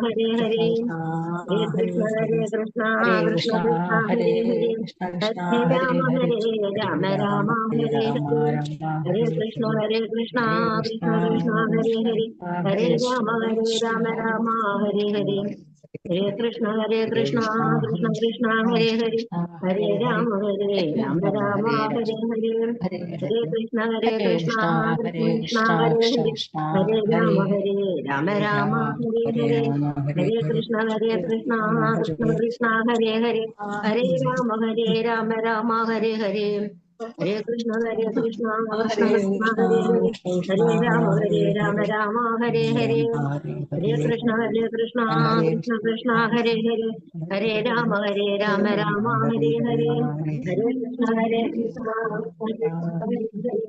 ഹരേ ഹരേ ഹരേ കൃഷ്ണ കൃഷ്ണ കൃഷ്ണ ഹരേ ഹരേ ഹരേ കൃഷ്ണ കൃഷ്ണ ഹരേ ഹരേ രാമ ഹരേ ഹരേ രാമ ഹരേ രാമ രാമ ഹരേ ഹരേ രാമ ഹരേ രാമ ഹരേ ഹരേ കൃഷ്ണ ഹരേ കൃഷ്ണ ഹരേ കൃഷ്ണ കൃഷ്ണ കൃഷ്ണ ഹരേ ഹരേ കൃഷ്ണ ഹരേ ഹരേ രാമ ഹരേ രാമ രാമ ഹരേ ഹരേ ഹരേ കൃഷ്ണ ഹരേ കൃഷ്ണ കൃഷ്ണ കൃഷ്ണ കൃഷ്ണ ഹരേ ഹരേ ഹരേ രാമ രാമ ഹരേ ഹരേ ഹരേ ഹരേ ഹരേ കൃഷ്ണ ഹരേ കൃഷ്ണ കൃഷ്ണ കൃഷ്ണ ഹരേ കൃഷ്ണ കൃഷ്ണ ഹരേ കൃഷ്ണ ഹരേ കൃഷ്ണ ഹരേ ഹരേ രാമ ഹരേ രാമ ഹരേ ഹരേ ഹരേ രാമ ഹരേ ഹരേ ഹരേ കൃഷ്ണ ഹരേ കൃഷ്ണ രാമ കൃഷ്ണ ഹരേ കൃഷ്ണ ഹരേ ഹരേ ഹരേ രാമ രാമ ഹരേ ഹരേ ഹരേ കൃഷ്ണ കൃഷ്ണ കൃഷ്ണ ഹരേ കൃഷ്ണ കൃഷ്ണ ഹരേ ഹരേ കൃഷ്ണ കൃഷ്ണ ഹരേ ഹരേ രാമ ഹരേ രാമ ഹരേ ഹരേ ഹരേ രാമ ഹരേ ഹരേ ഹരേ കൃഷ്ണ കൃഷ്ണ ഹരേ കൃഷ്ണ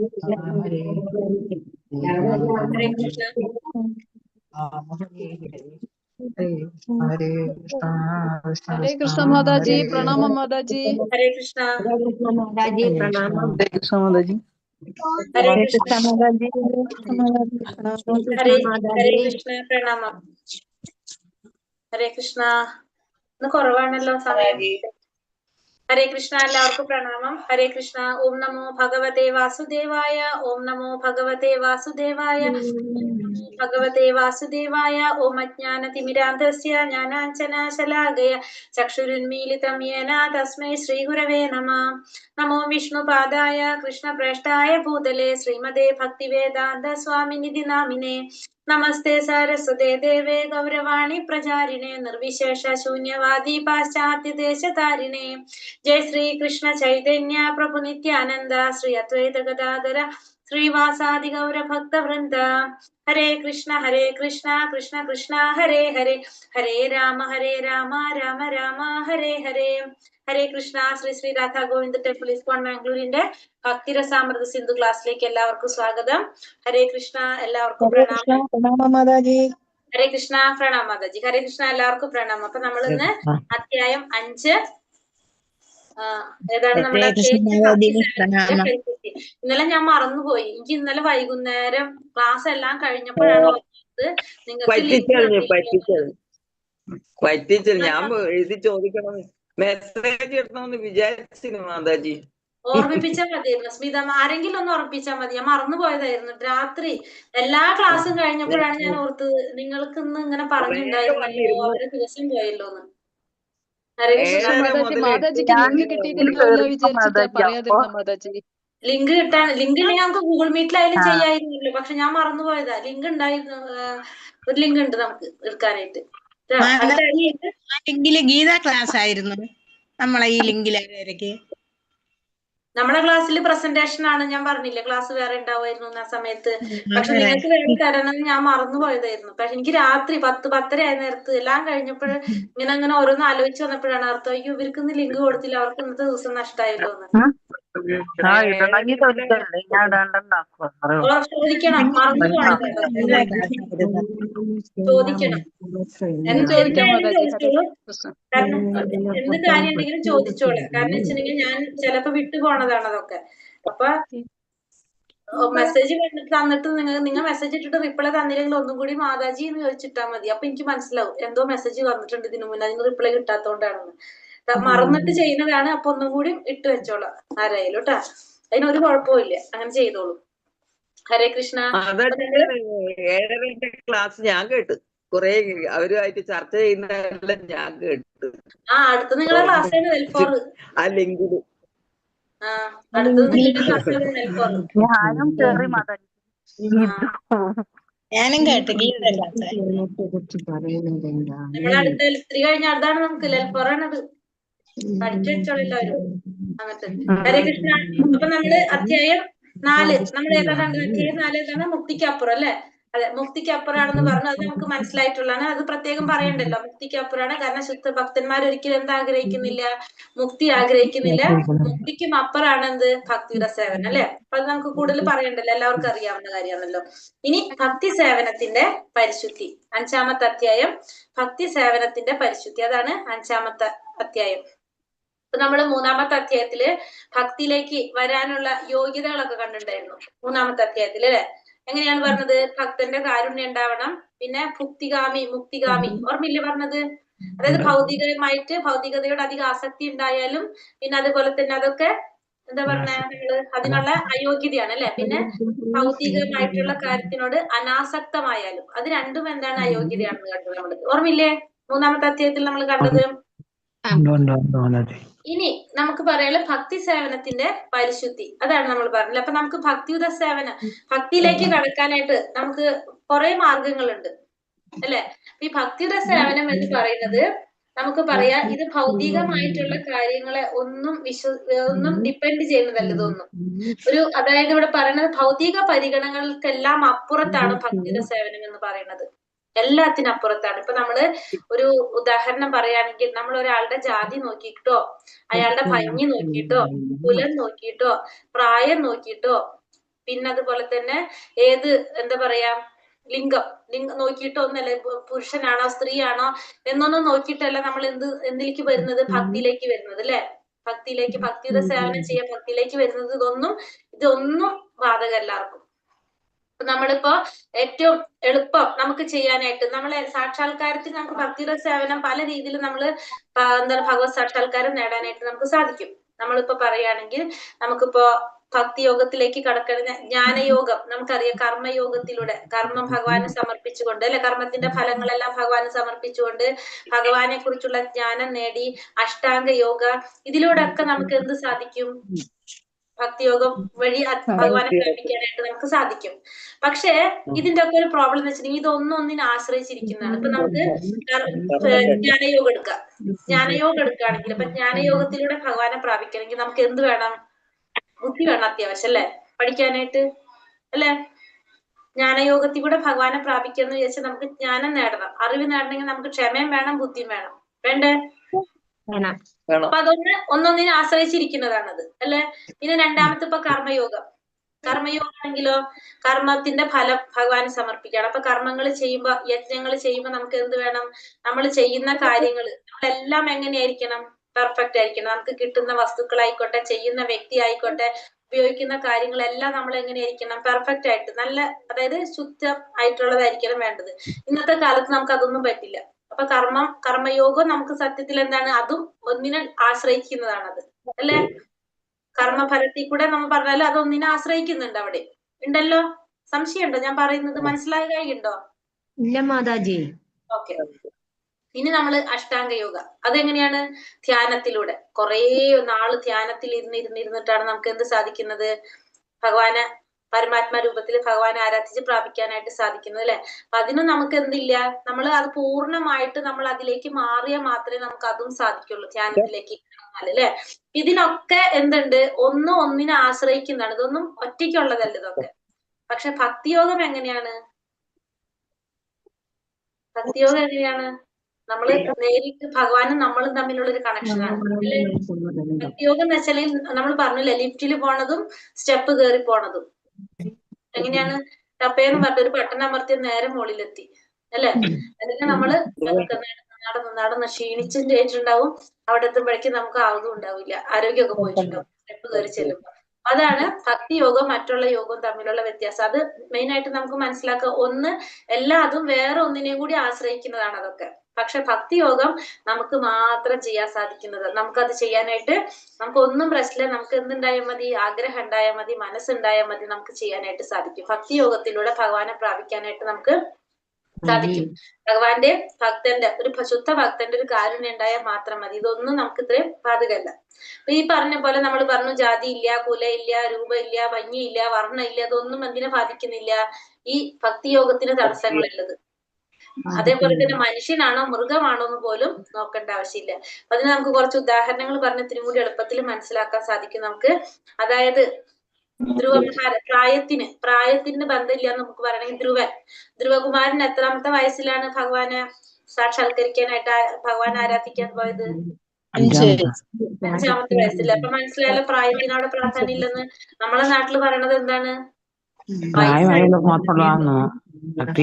കൃഷ്ണ ഹരേ ഹരേ ഹരേ രാമ രാമ ഹരേ ഹരേ ഹരേ കൃഷ്ണ കൃഷ്ണ ഹരേ ഹരേ കൃഷ്ണ. ഹരേ കൃഷ്ണ കൃഷ്ണ ഹരേ കൃഷ്ണ കൃഷ്ണ മാതാജി, ഹരേ പ്രണാമം മാതാജി. ഹരേ കൃഷ്ണ. മാതാജി പ്രണാമം. ഹരേ കൃഷ്ണ മാതാജി. ഹരേ കൃഷ്ണ. ഹരേ ഹരേ മാതാജി കൃഷ്ണ. പ്രണാമം. ഹരേ കൃഷ്ണ. ഇന്ന് കുറവാണല്ലോ സമയം. ഹരേ കൃഷ്ണ. എല്ലാവർക്കും പ്രണാമം. ഹരേ കൃഷ്ണ. ഓം നമോ ഭഗവതേ വാസുദേവായ. ഓം നമോ ഭഗവതേ വാസുദേവായ. ഓം നമോ ഭഗവതേ വാസുദേവായ. ഓം അജ്ഞാനതിമിരാന്ധസ്യ ജ്ഞാനാഞ്ജനശലാകയ ചക്ഷുരുന്മീലിതം യേന തസ്മൈ ശ്രീഗുരവേ നമഃ. നമോ വിഷ്ണുപാദായ കൃഷ്ണപ്രേഷ്ഠായ ഭൂതലേ ശ്രീമതേ ഭക്തിവേദാന്ത സ്വാമിനിധി നാമിനേ. നമസ്തേ സരസ്വതേ ദേവേ ഗൗരവാണി പ്രചാരിണേ നിർവിശേഷ ശൂന്യവാദി പാശ്ചാത്യദേശധാരിണേ. ജയ ശ്രീ കൃഷ്ണ ചൈതന്യ പ്രഭു നിത്യാനന്ദ ശ്രീ അദ്വൈത ഗദാധര ശ്രീവാസാദി ഗൗര ഭക്തവൃന്ദ. ഹരേ കൃഷ്ണ കൃഷ്ണ കൃഷ്ണ ഹരേ ഹരേ ഹരേ രാമ രാമ രാമ ഹരേ ഹരേ. ഹരേ കൃഷ്ണ. ശ്രീ ശ്രീ രാധാ ഗോവിന്ദ ടെമ്പിൾ ഇസ്കോൺ ബാംഗ്ലൂരിന്റെ ഭക്തിരസാമൃത സിന്ധു ക്ലാസ്സിലേക്ക് എല്ലാവർക്കും സ്വാഗതം. ഹരേ കൃഷ്ണ. എല്ലാവർക്കും പ്രണാമം. മാതാജി. ഹരേ കൃഷ്ണ. പ്രണാം മാതാജി. ഹരേ കൃഷ്ണ. എല്ലാവർക്കും പ്രണാമം. അപ്പൊ നമ്മൾ ഇന്ന് അധ്യായം 5 ഏതാണ് നമ്മുടെ ഇന്നലെ ഞാൻ മറന്നുപോയി. എനിക്ക് ഇന്നലെ വൈകുന്നേരം ക്ലാസ് എല്ലാം കഴിഞ്ഞപ്പോഴാണ് ഓർമ്മത് നിങ്ങൾക്ക് ഞാൻ എഴുതി ചോദിക്കണം, മെസ്സേജ് ഇടണമെന്ന് വിചാരിച്ചിരുന്നു മാതാജി. ഓർമ്മിപ്പിച്ചാൽ മതിയായിരുന്നു സ്മിത. ആരെങ്കിലും ഒന്ന് ഓർമ്മിപ്പിച്ചാൽ മതി. ഞാൻ മറന്നുപോയതായിരുന്നു. രാത്രി എല്ലാ ക്ലാസ്സും കഴിഞ്ഞപ്പോഴാണ് ഞാൻ ഓർത്തത് നിങ്ങൾക്ക് ഇന്ന് ഇങ്ങനെ പറഞ്ഞിട്ടുണ്ടായിരുന്നല്ലോ, അവരുടെ ദിവസം പോയല്ലോന്ന്. ഹരേ കൃഷ്ണ. മാതാജിക്ക് ലിങ്ക് കിട്ടിയിട്ടുണ്ടാവില്ല വിചാരിച്ചിട്ടാ പറയാതിരുന്ന മാതാജി. ലിങ്ക് ഇല്ലെങ്കിൽ നമുക്ക് ഗൂഗിൾ മീറ്റിലായാലും ചെയ്യായിരുന്നല്ലോ. പക്ഷെ ഞാൻ മറന്നുപോയതാ. ലിങ്ക് ഉണ്ടായിരുന്നു. ഒരു ലിങ്ക് ഉണ്ട് നമുക്ക് എടുക്കാനായിട്ട്. ഗീത ക്ലാസ് ആയിരുന്നു നമ്മളെ ഈ ലിങ്കിലേക്ക്. നമ്മുടെ ക്ലാസ്സിൽ പ്രസന്റേഷൻ ആണ്. ഞാൻ പറഞ്ഞില്ലേ ക്ലാസ് വേറെ ഉണ്ടാവുമായിരുന്നു ആ സമയത്ത്. പക്ഷെ നിങ്ങൾക്ക് വേണ്ടി തരണം ഞാൻ മറന്നുപോയതായിരുന്നു. പക്ഷെ എനിക്ക് രാത്രി 10-10:30 ആയ നേരത്ത് എല്ലാം കഴിഞ്ഞപ്പോൾ ഇങ്ങനെ ഓരോന്ന് ആലോചിച്ച് വന്നപ്പോഴാണ് അർത്ഥം, അയ്യോ ഇവർക്ക് ഇന്ന് ലിങ്ക് കൊടുത്തില്ല, അവർക്ക് ഇന്നത്തെ ദിവസം നഷ്ടമായല്ലോ എന്ന്. ചോദിക്കണം, മറന്നു പോകണം. ചോദിക്കണം. എന്ത് കാര്യം ഉണ്ടെങ്കിലും ചോദിച്ചോളാം. കാരണം വെച്ചിട്ടുണ്ടെങ്കിൽ ഞാൻ ചിലപ്പോ വിട്ടുപോണതാണ് അതൊക്കെ. അപ്പൊ മെസ്സേജ് തന്നിട്ട് നിങ്ങൾ മെസ്സേജ് ഇട്ടിട്ട് റിപ്ലൈ തന്നില്ലെങ്കിൽ ഒന്നും കൂടി മാതാജി എന്ന് ചോദിച്ചിട്ടാ മതി. അപ്പൊ എനിക്ക് മനസ്സിലാവും എന്തോ മെസ്സേജ് വന്നിട്ടുണ്ട് ഇതിനു മുന്നേ, അതിന് റിപ്ലൈ കിട്ടാത്തോണ്ടാണെന്ന്. മറന്നിട്ട് ചെയ്യുന്നതാണ്. അപ്പൊ ഒന്നും കൂടി ഇട്ട് വെച്ചോളാം ആരായാലും കേട്ടാ. അതിനൊരു കുഴപ്പമില്ല, അങ്ങനെ ചെയ്തോളൂ. ഹരേ കൃഷ്ണ. 7:30 ക്ലാസ് ഞാൻ കേട്ടു. കുറെ അവരുമായിട്ട് ചർച്ച ചെയ്യുന്നതെല്ലാം ഞാൻ കേട്ടു. അടുത്ത നിങ്ങളെ ക്ലാസ് ആ ലിങ്കില്. ഞാനും കേട്ടു ഗീത നമ്മളടുത്ത ഇത്തിരി കഴിഞ്ഞ അതാണ് നമുക്ക് ലെൽഫോറാണത്. പഠിച്ചു വെച്ചോളെല്ലാവരും. അങ്ങനത്തെ. ഹരേ കൃഷ്ണ. അപ്പൊ നമ്മള് അധ്യായം 4 നമ്മൾ ഏതാണ് അധ്യായം 4 ഏതാണ്? മുക്തിക്കപ്പുറം അല്ലെ? അതെ, മുക്തിക്കപ്പുറാണെന്ന് പറഞ്ഞു. അത് നമുക്ക് മനസ്സിലായിട്ടുള്ളതാണ്. അത് പ്രത്യേകം പറയണ്ടല്ലോ, മുക്തിക്കപ്പുറാണ്. കാരണം ശുദ്ധ ഭക്തന്മാർ ഒരിക്കലും എന്താ ആഗ്രഹിക്കുന്നില്ല? മുക്തി ആഗ്രഹിക്കുന്നില്ല. മുക്തിക്കും അപ്പുറാണ് എന്ത്? ഭക്തിയുടെ സേവനം അല്ലെ? അപ്പൊ അത് നമുക്ക് കൂടുതൽ പറയണ്ടല്ലോ, എല്ലാവർക്കും അറിയാവുന്ന കാര്യമാണല്ലോ. ഇനി ഭക്തി സേവനത്തിന്റെ പരിശുദ്ധി, 5-ാമത്തെ അധ്യായം. ഭക്തി സേവനത്തിന്റെ പരിശുദ്ധി, അതാണ് 5-ാമത്തെ അധ്യായം. ഇപ്പൊ നമ്മള് 3-ാമത്തെ അധ്യായത്തില് ഭക്തിയിലേക്ക് വരാനുള്ള യോഗ്യതകളൊക്കെ കണ്ടിട്ടുണ്ടായിരുന്നു. 3-ാമത്തെ അധ്യായത്തില് അല്ലെ? എങ്ങനെയാണ് പറഞ്ഞത്? ഭക്തന്റെ കാരുണ്യം ഉണ്ടാവണം, പിന്നെ ഭുക്തികാമി മുക്തികാമി, ഓർമ്മയില്ലേ പറഞ്ഞത്? അതായത് ഭൗതികതയോട് അധികം ആസക്തി ഉണ്ടായാലും പിന്നെ അതുപോലെ തന്നെ അതൊക്കെ എന്താ പറഞ്ഞ നമ്മള് അതിനുള്ള അയോഗ്യതയാണ് അല്ലെ. പിന്നെ ഭൗതികമായിട്ടുള്ള കാര്യത്തിനോട് അനാസക്തമായാലും അത് രണ്ടും എന്താണ്? അയോഗ്യതയാണെന്ന് കണ്ടത് നമ്മള്. ഓർമ്മയില്ലേ 3-ാമത്തെ അധ്യായത്തിൽ നമ്മൾ കണ്ടത്? ഇനി നമുക്ക് പറയാനുള്ള ഭക്തി സേവനത്തിന്റെ പരിശുദ്ധി, അതാണ് നമ്മൾ പറഞ്ഞത്. അപ്പൊ നമുക്ക് ഭക്തിയുത സേവനം, ഭക്തിയിലേക്ക് കടക്കാനായിട്ട് നമുക്ക് കുറെ മാർഗങ്ങളുണ്ട് അല്ലെ. ഈ ഭക്തിയുത സേവനം എന്ന് പറയുന്നത് നമുക്ക് പറയാം, ഇത് ഭൗതികമായിട്ടുള്ള കാര്യങ്ങളെ ഒന്നും ഡിപ്പെൻഡ് ചെയ്യുന്നതല്ല ഇതൊന്നും. അതായത് ഇവിടെ പറയുന്നത് ഭൗതിക പരിഗണനകൾക്കെല്ലാം അപ്പുറത്താണ് ഭക്തിയുത സേവനം എന്ന് പറയുന്നത്. എല്ലാത്തിനും അപ്പുറത്താണ്. ഇപ്പൊ നമ്മള് ഒരു ഉദാഹരണം പറയുകയാണെങ്കിൽ, നമ്മൾ ഒരാളുടെ ജാതി നോക്കിയിട്ടോ അയാളുടെ ഭംഗി നോക്കിയിട്ടോ കുലം നോക്കിയിട്ടോ പ്രായം നോക്കിയിട്ടോ പിന്നെ അതുപോലെ തന്നെ എന്താ പറയാ ലിംഗം നോക്കിയിട്ടോ ഒന്നല്ല, പുരുഷനാണോ സ്ത്രീയാണോ എന്നൊന്നും നോക്കിയിട്ടല്ല നമ്മൾ എന്തിലേക്ക് വരുന്നത്? ഭക്തിയിലേക്ക് വരുന്നത് അല്ലെ. ഭക്തിയുടെ സേവനം ചെയ്യാൻ ഭക്തിയിലേക്ക് വരുന്നത് ഇതൊന്നും ബാധകം എല്ലാവർക്കും. നമ്മളിപ്പോ ഏറ്റവും എളുപ്പം നമുക്ക് ചെയ്യാനായിട്ട് നമ്മളെ സാക്ഷാത്കാരത്തിൽ നമുക്ക് ഭക്തിയുടെ സേവനം പല രീതിയിൽ നമ്മള് ഭഗവത് സാക്ഷാത്കാരം നേടാനായിട്ട് നമുക്ക് സാധിക്കും. നമ്മളിപ്പോ പറയുകയാണെങ്കിൽ നമുക്കിപ്പോ ഭക്തിയോഗത്തിലേക്ക് കടക്കുന്ന ജ്ഞാനയോഗം നമുക്കറിയാം. കർമ്മയോഗത്തിലൂടെ കർമ്മം ഭഗവാന് സമർപ്പിച്ചുകൊണ്ട് അല്ലെ, കർമ്മത്തിന്റെ ഫലങ്ങളെല്ലാം ഭഗവാന് സമർപ്പിച്ചുകൊണ്ട് ഭഗവാനെ കുറിച്ചുള്ള ജ്ഞാനം നേടി അഷ്ടാംഗ യോഗ, ഇതിലൂടെ ഒക്കെ നമുക്ക് എന്ത് സാധിക്കും? ഭക്തിയോഗം വഴി ഭഗവാനെ പ്രാപിക്കാനായിട്ട് നമുക്ക് സാധിക്കും. പക്ഷേ ഇതിന്റെ ഒക്കെ ഒരു പ്രോബ്ലം എന്ന് വെച്ചിട്ടുണ്ടെങ്കിൽ ഇതൊന്നിനെ ആശ്രയിച്ചിരിക്കുന്നതാണ്. ഇപ്പൊ നമുക്ക് ജ്ഞാനയോഗം എടുക്കാം. ജ്ഞാനയോഗം എടുക്കുകയാണെങ്കിൽ ഇപ്പൊ ജ്ഞാനയോഗത്തിലൂടെ ഭഗവാനെ പ്രാപിക്കണമെങ്കിൽ നമുക്ക് എന്ത് വേണം? ബുദ്ധി വേണം അത്യാവശ്യം അല്ലെ, പഠിക്കാനായിട്ട് അല്ലെ. ജ്ഞാനയോഗത്തിൽ കൂടെ ഭഗവാനെ പ്രാപിക്കാന്ന് വിചാരിച്ചാൽ നമുക്ക് ജ്ഞാനം നേടണം, അറിവ് നേടണമെങ്കിൽ നമുക്ക് ക്ഷമയും വേണം, ബുദ്ധിയും വേണം. വേണ്ടേ? അപ്പൊ ഒന്നൊന്നിനെ ആശ്രയിച്ചിരിക്കുന്നതാണത് അല്ലെ. പിന്നെ രണ്ടാമത്തെ ഇപ്പൊ കർമ്മയോഗം ആണെങ്കിലോ കർമ്മത്തിന്റെ ഫലം ഭഗവാന് സമർപ്പിക്കണം. അപ്പൊ കർമ്മങ്ങൾ ചെയ്യുമ്പോ, യജ്ഞങ്ങൾ ചെയ്യുമ്പോ നമുക്ക് എന്ത് വേണം? നമ്മൾ ചെയ്യുന്ന കാര്യങ്ങൾ നമ്മളെല്ലാം എങ്ങനെയായിരിക്കണം? പെർഫെക്റ്റ് ആയിരിക്കണം. നമുക്ക് കിട്ടുന്ന വസ്തുക്കളായിക്കോട്ടെ, ചെയ്യുന്ന വ്യക്തി ആയിക്കോട്ടെ, ഉപയോഗിക്കുന്ന കാര്യങ്ങളെല്ലാം നമ്മൾ എങ്ങനെയായിരിക്കണം? പെർഫെക്റ്റ് ആയിട്ട് നല്ല, അതായത് ശുദ്ധം ആയിട്ടുള്ളതായിരിക്കണം വേണ്ടത്. ഇന്നത്തെ കാലത്ത് നമുക്ക് അതൊന്നും പറ്റില്ല. അപ്പൊ കർമ്മയോഗം നമുക്ക് സത്യത്തിൽ എന്താണ്? അതും ഒന്നിനെ ആശ്രയിക്കുന്നതാണത് അല്ലെ. കർമ്മഫലത്തിൽ കൂടെ നമ്മൾ പറഞ്ഞാലും അതൊന്നിനെ ആശ്രയിക്കുന്നുണ്ട്. അവിടെ ഉണ്ടല്ലോ, സംശയമുണ്ടോ ഞാൻ പറയുന്നത്? മനസ്സിലാകുകയുണ്ടോ? ഇല്ല മാതാജി. ഓക്കെ. ഇനി നമ്മള് അഷ്ടാംഗ യോഗ, അതെങ്ങനെയാണ്? ധ്യാനത്തിലൂടെ കുറേ നാള് ധ്യാനത്തിൽ ഇരുന്നിട്ടാണ് നമുക്ക് എന്ത് സാധിക്കുന്നത്? ഭഗവാനെ പരമാത്മാ രൂപത്തിൽ ഭഗവാനെ ആരാധിച്ച് പ്രാപിക്കാനായിട്ട് സാധിക്കുന്നത് അല്ലെ. അപ്പൊ അതിനും നമുക്ക് എന്തില്ല, നമ്മൾ അത് പൂർണ്ണമായിട്ട് നമ്മൾ അതിലേക്ക് മാറിയാൽ മാത്രമേ നമുക്ക് അതും സാധിക്കുള്ളൂ, ധ്യാനത്തിലേക്ക് അല്ലെ. ഇതിനൊക്കെ എന്തുണ്ട്? ഒന്നിനെ ആശ്രയിക്കുന്നതാണ്. ഇതൊന്നും ഒറ്റയ്ക്കുള്ളതല്ല ഇതൊക്കെ. പക്ഷെ ഭക്തിയോഗം എങ്ങനെയാണ്? നമ്മള് നേരിട്ട് ഭഗവാനും നമ്മളും തമ്മിലുള്ള ഒരു കണക്ഷനാണ് അല്ലെ. ഭക്തിയോഗം എന്ന് വെച്ചാൽ നമ്മൾ പറഞ്ഞില്ലേ, ലിഫ്റ്റിൽ പോണതും സ്റ്റെപ്പ് കയറി പോണതും എങ്ങനെയാണ്? ടപ്പേന്ന് പറഞ്ഞൊരു ബട്ടൺ അമർത്തിയ നേരെ മുകളിലെത്തി അല്ലെ. അതിന് നമ്മള് നടന്ന് ക്ഷീണിച്ചിട്ടുണ്ടാവും. അവിടെ എത്തുമ്പോഴേക്കും നമുക്ക് ആവതും ഉണ്ടാവില്ല, ആരോഗ്യമൊക്കെ പോയിട്ടുണ്ടാവും സ്റ്റെപ്പ് കയറി ചെല്ലുമ്പോ. അതാണ് ഭക്തിയോഗവും മറ്റുള്ള യോഗവും തമ്മിലുള്ള വ്യത്യാസം. അത് മെയിൻ ആയിട്ട് നമുക്ക് മനസ്സിലാക്കുക. അതും വേറെ ഒന്നിനെയും കൂടി ആശ്രയിക്കുന്നതാണ് അതൊക്കെ. പക്ഷെ ഭക്തിയോഗം നമുക്ക് മാത്രം ചെയ്യാൻ സാധിക്കുന്നത്. നമുക്കത് ചെയ്യാനായിട്ട് നമുക്ക് ഒന്നും പ്രശ്നമില്ല. നമുക്ക് എന്തുണ്ടായാൽ മതി? ആഗ്രഹം ഉണ്ടായാൽ മതി, മനസ്സുണ്ടായാൽ മതി, നമുക്ക് ചെയ്യാനായിട്ട് സാധിക്കും. ഭക്തിയോഗത്തിലൂടെ ഭഗവാനെ പ്രാപിക്കാനായിട്ട് നമുക്ക് സാധിക്കും. ഭക്തന്റെ ഒരു ശുദ്ധ ഭക്തന്റെ ഒരു കാരുണ്യം ഉണ്ടായാൽ മാത്രം മതി. ഇതൊന്നും നമുക്ക് ഇത്രയും ബാധകമല്ല. അപ്പൊ ഈ പറഞ്ഞ പോലെ നമ്മൾ പറഞ്ഞു, ജാതി ഇല്ല, കുല ഇല്ല, രൂപ ഇല്ല, ഭംഗി ഇല്ല, വർണ്ണ ഇല്ല, ഇതൊന്നും എന്തിനെ ബാധിക്കുന്നില്ല? ഈ ഭക്തിയോഗത്തിന് തടസ്സങ്ങളുള്ളത്. അതേപോലെ തന്നെ മനുഷ്യനാണോ മൃഗമാണോ എന്ന് പോലും നോക്കേണ്ട ആവശ്യമില്ല. അതിന് നമുക്ക് കുറച്ച് ഉദാഹരണങ്ങൾ പറഞ്ഞ് ഇത്തിരി കൂടി എളുപ്പത്തിൽ മനസ്സിലാക്കാൻ സാധിക്കും നമുക്ക്. അതായത് പ്രായത്തിന് ബന്ധമില്ല എന്ന് നമുക്ക് പറയണമെങ്കിൽ ധ്രുവകുമാരൻ എത്രാമത്തെ വയസ്സിലാണ് ഭഗവാനെ സാക്ഷാത്കരിക്കാനായിട്ട് ഭഗവാൻ ആരാധിക്കാൻ പോയത്? 5-ാമത്തെ വയസ്സിൽ. അപ്പൊ മനസ്സിലായാലും പ്രായത്തിനവിടെ പ്രാധാന്യം ഇല്ലെന്ന്. നമ്മളെ നാട്ടില് പറയണത് എന്താണ്?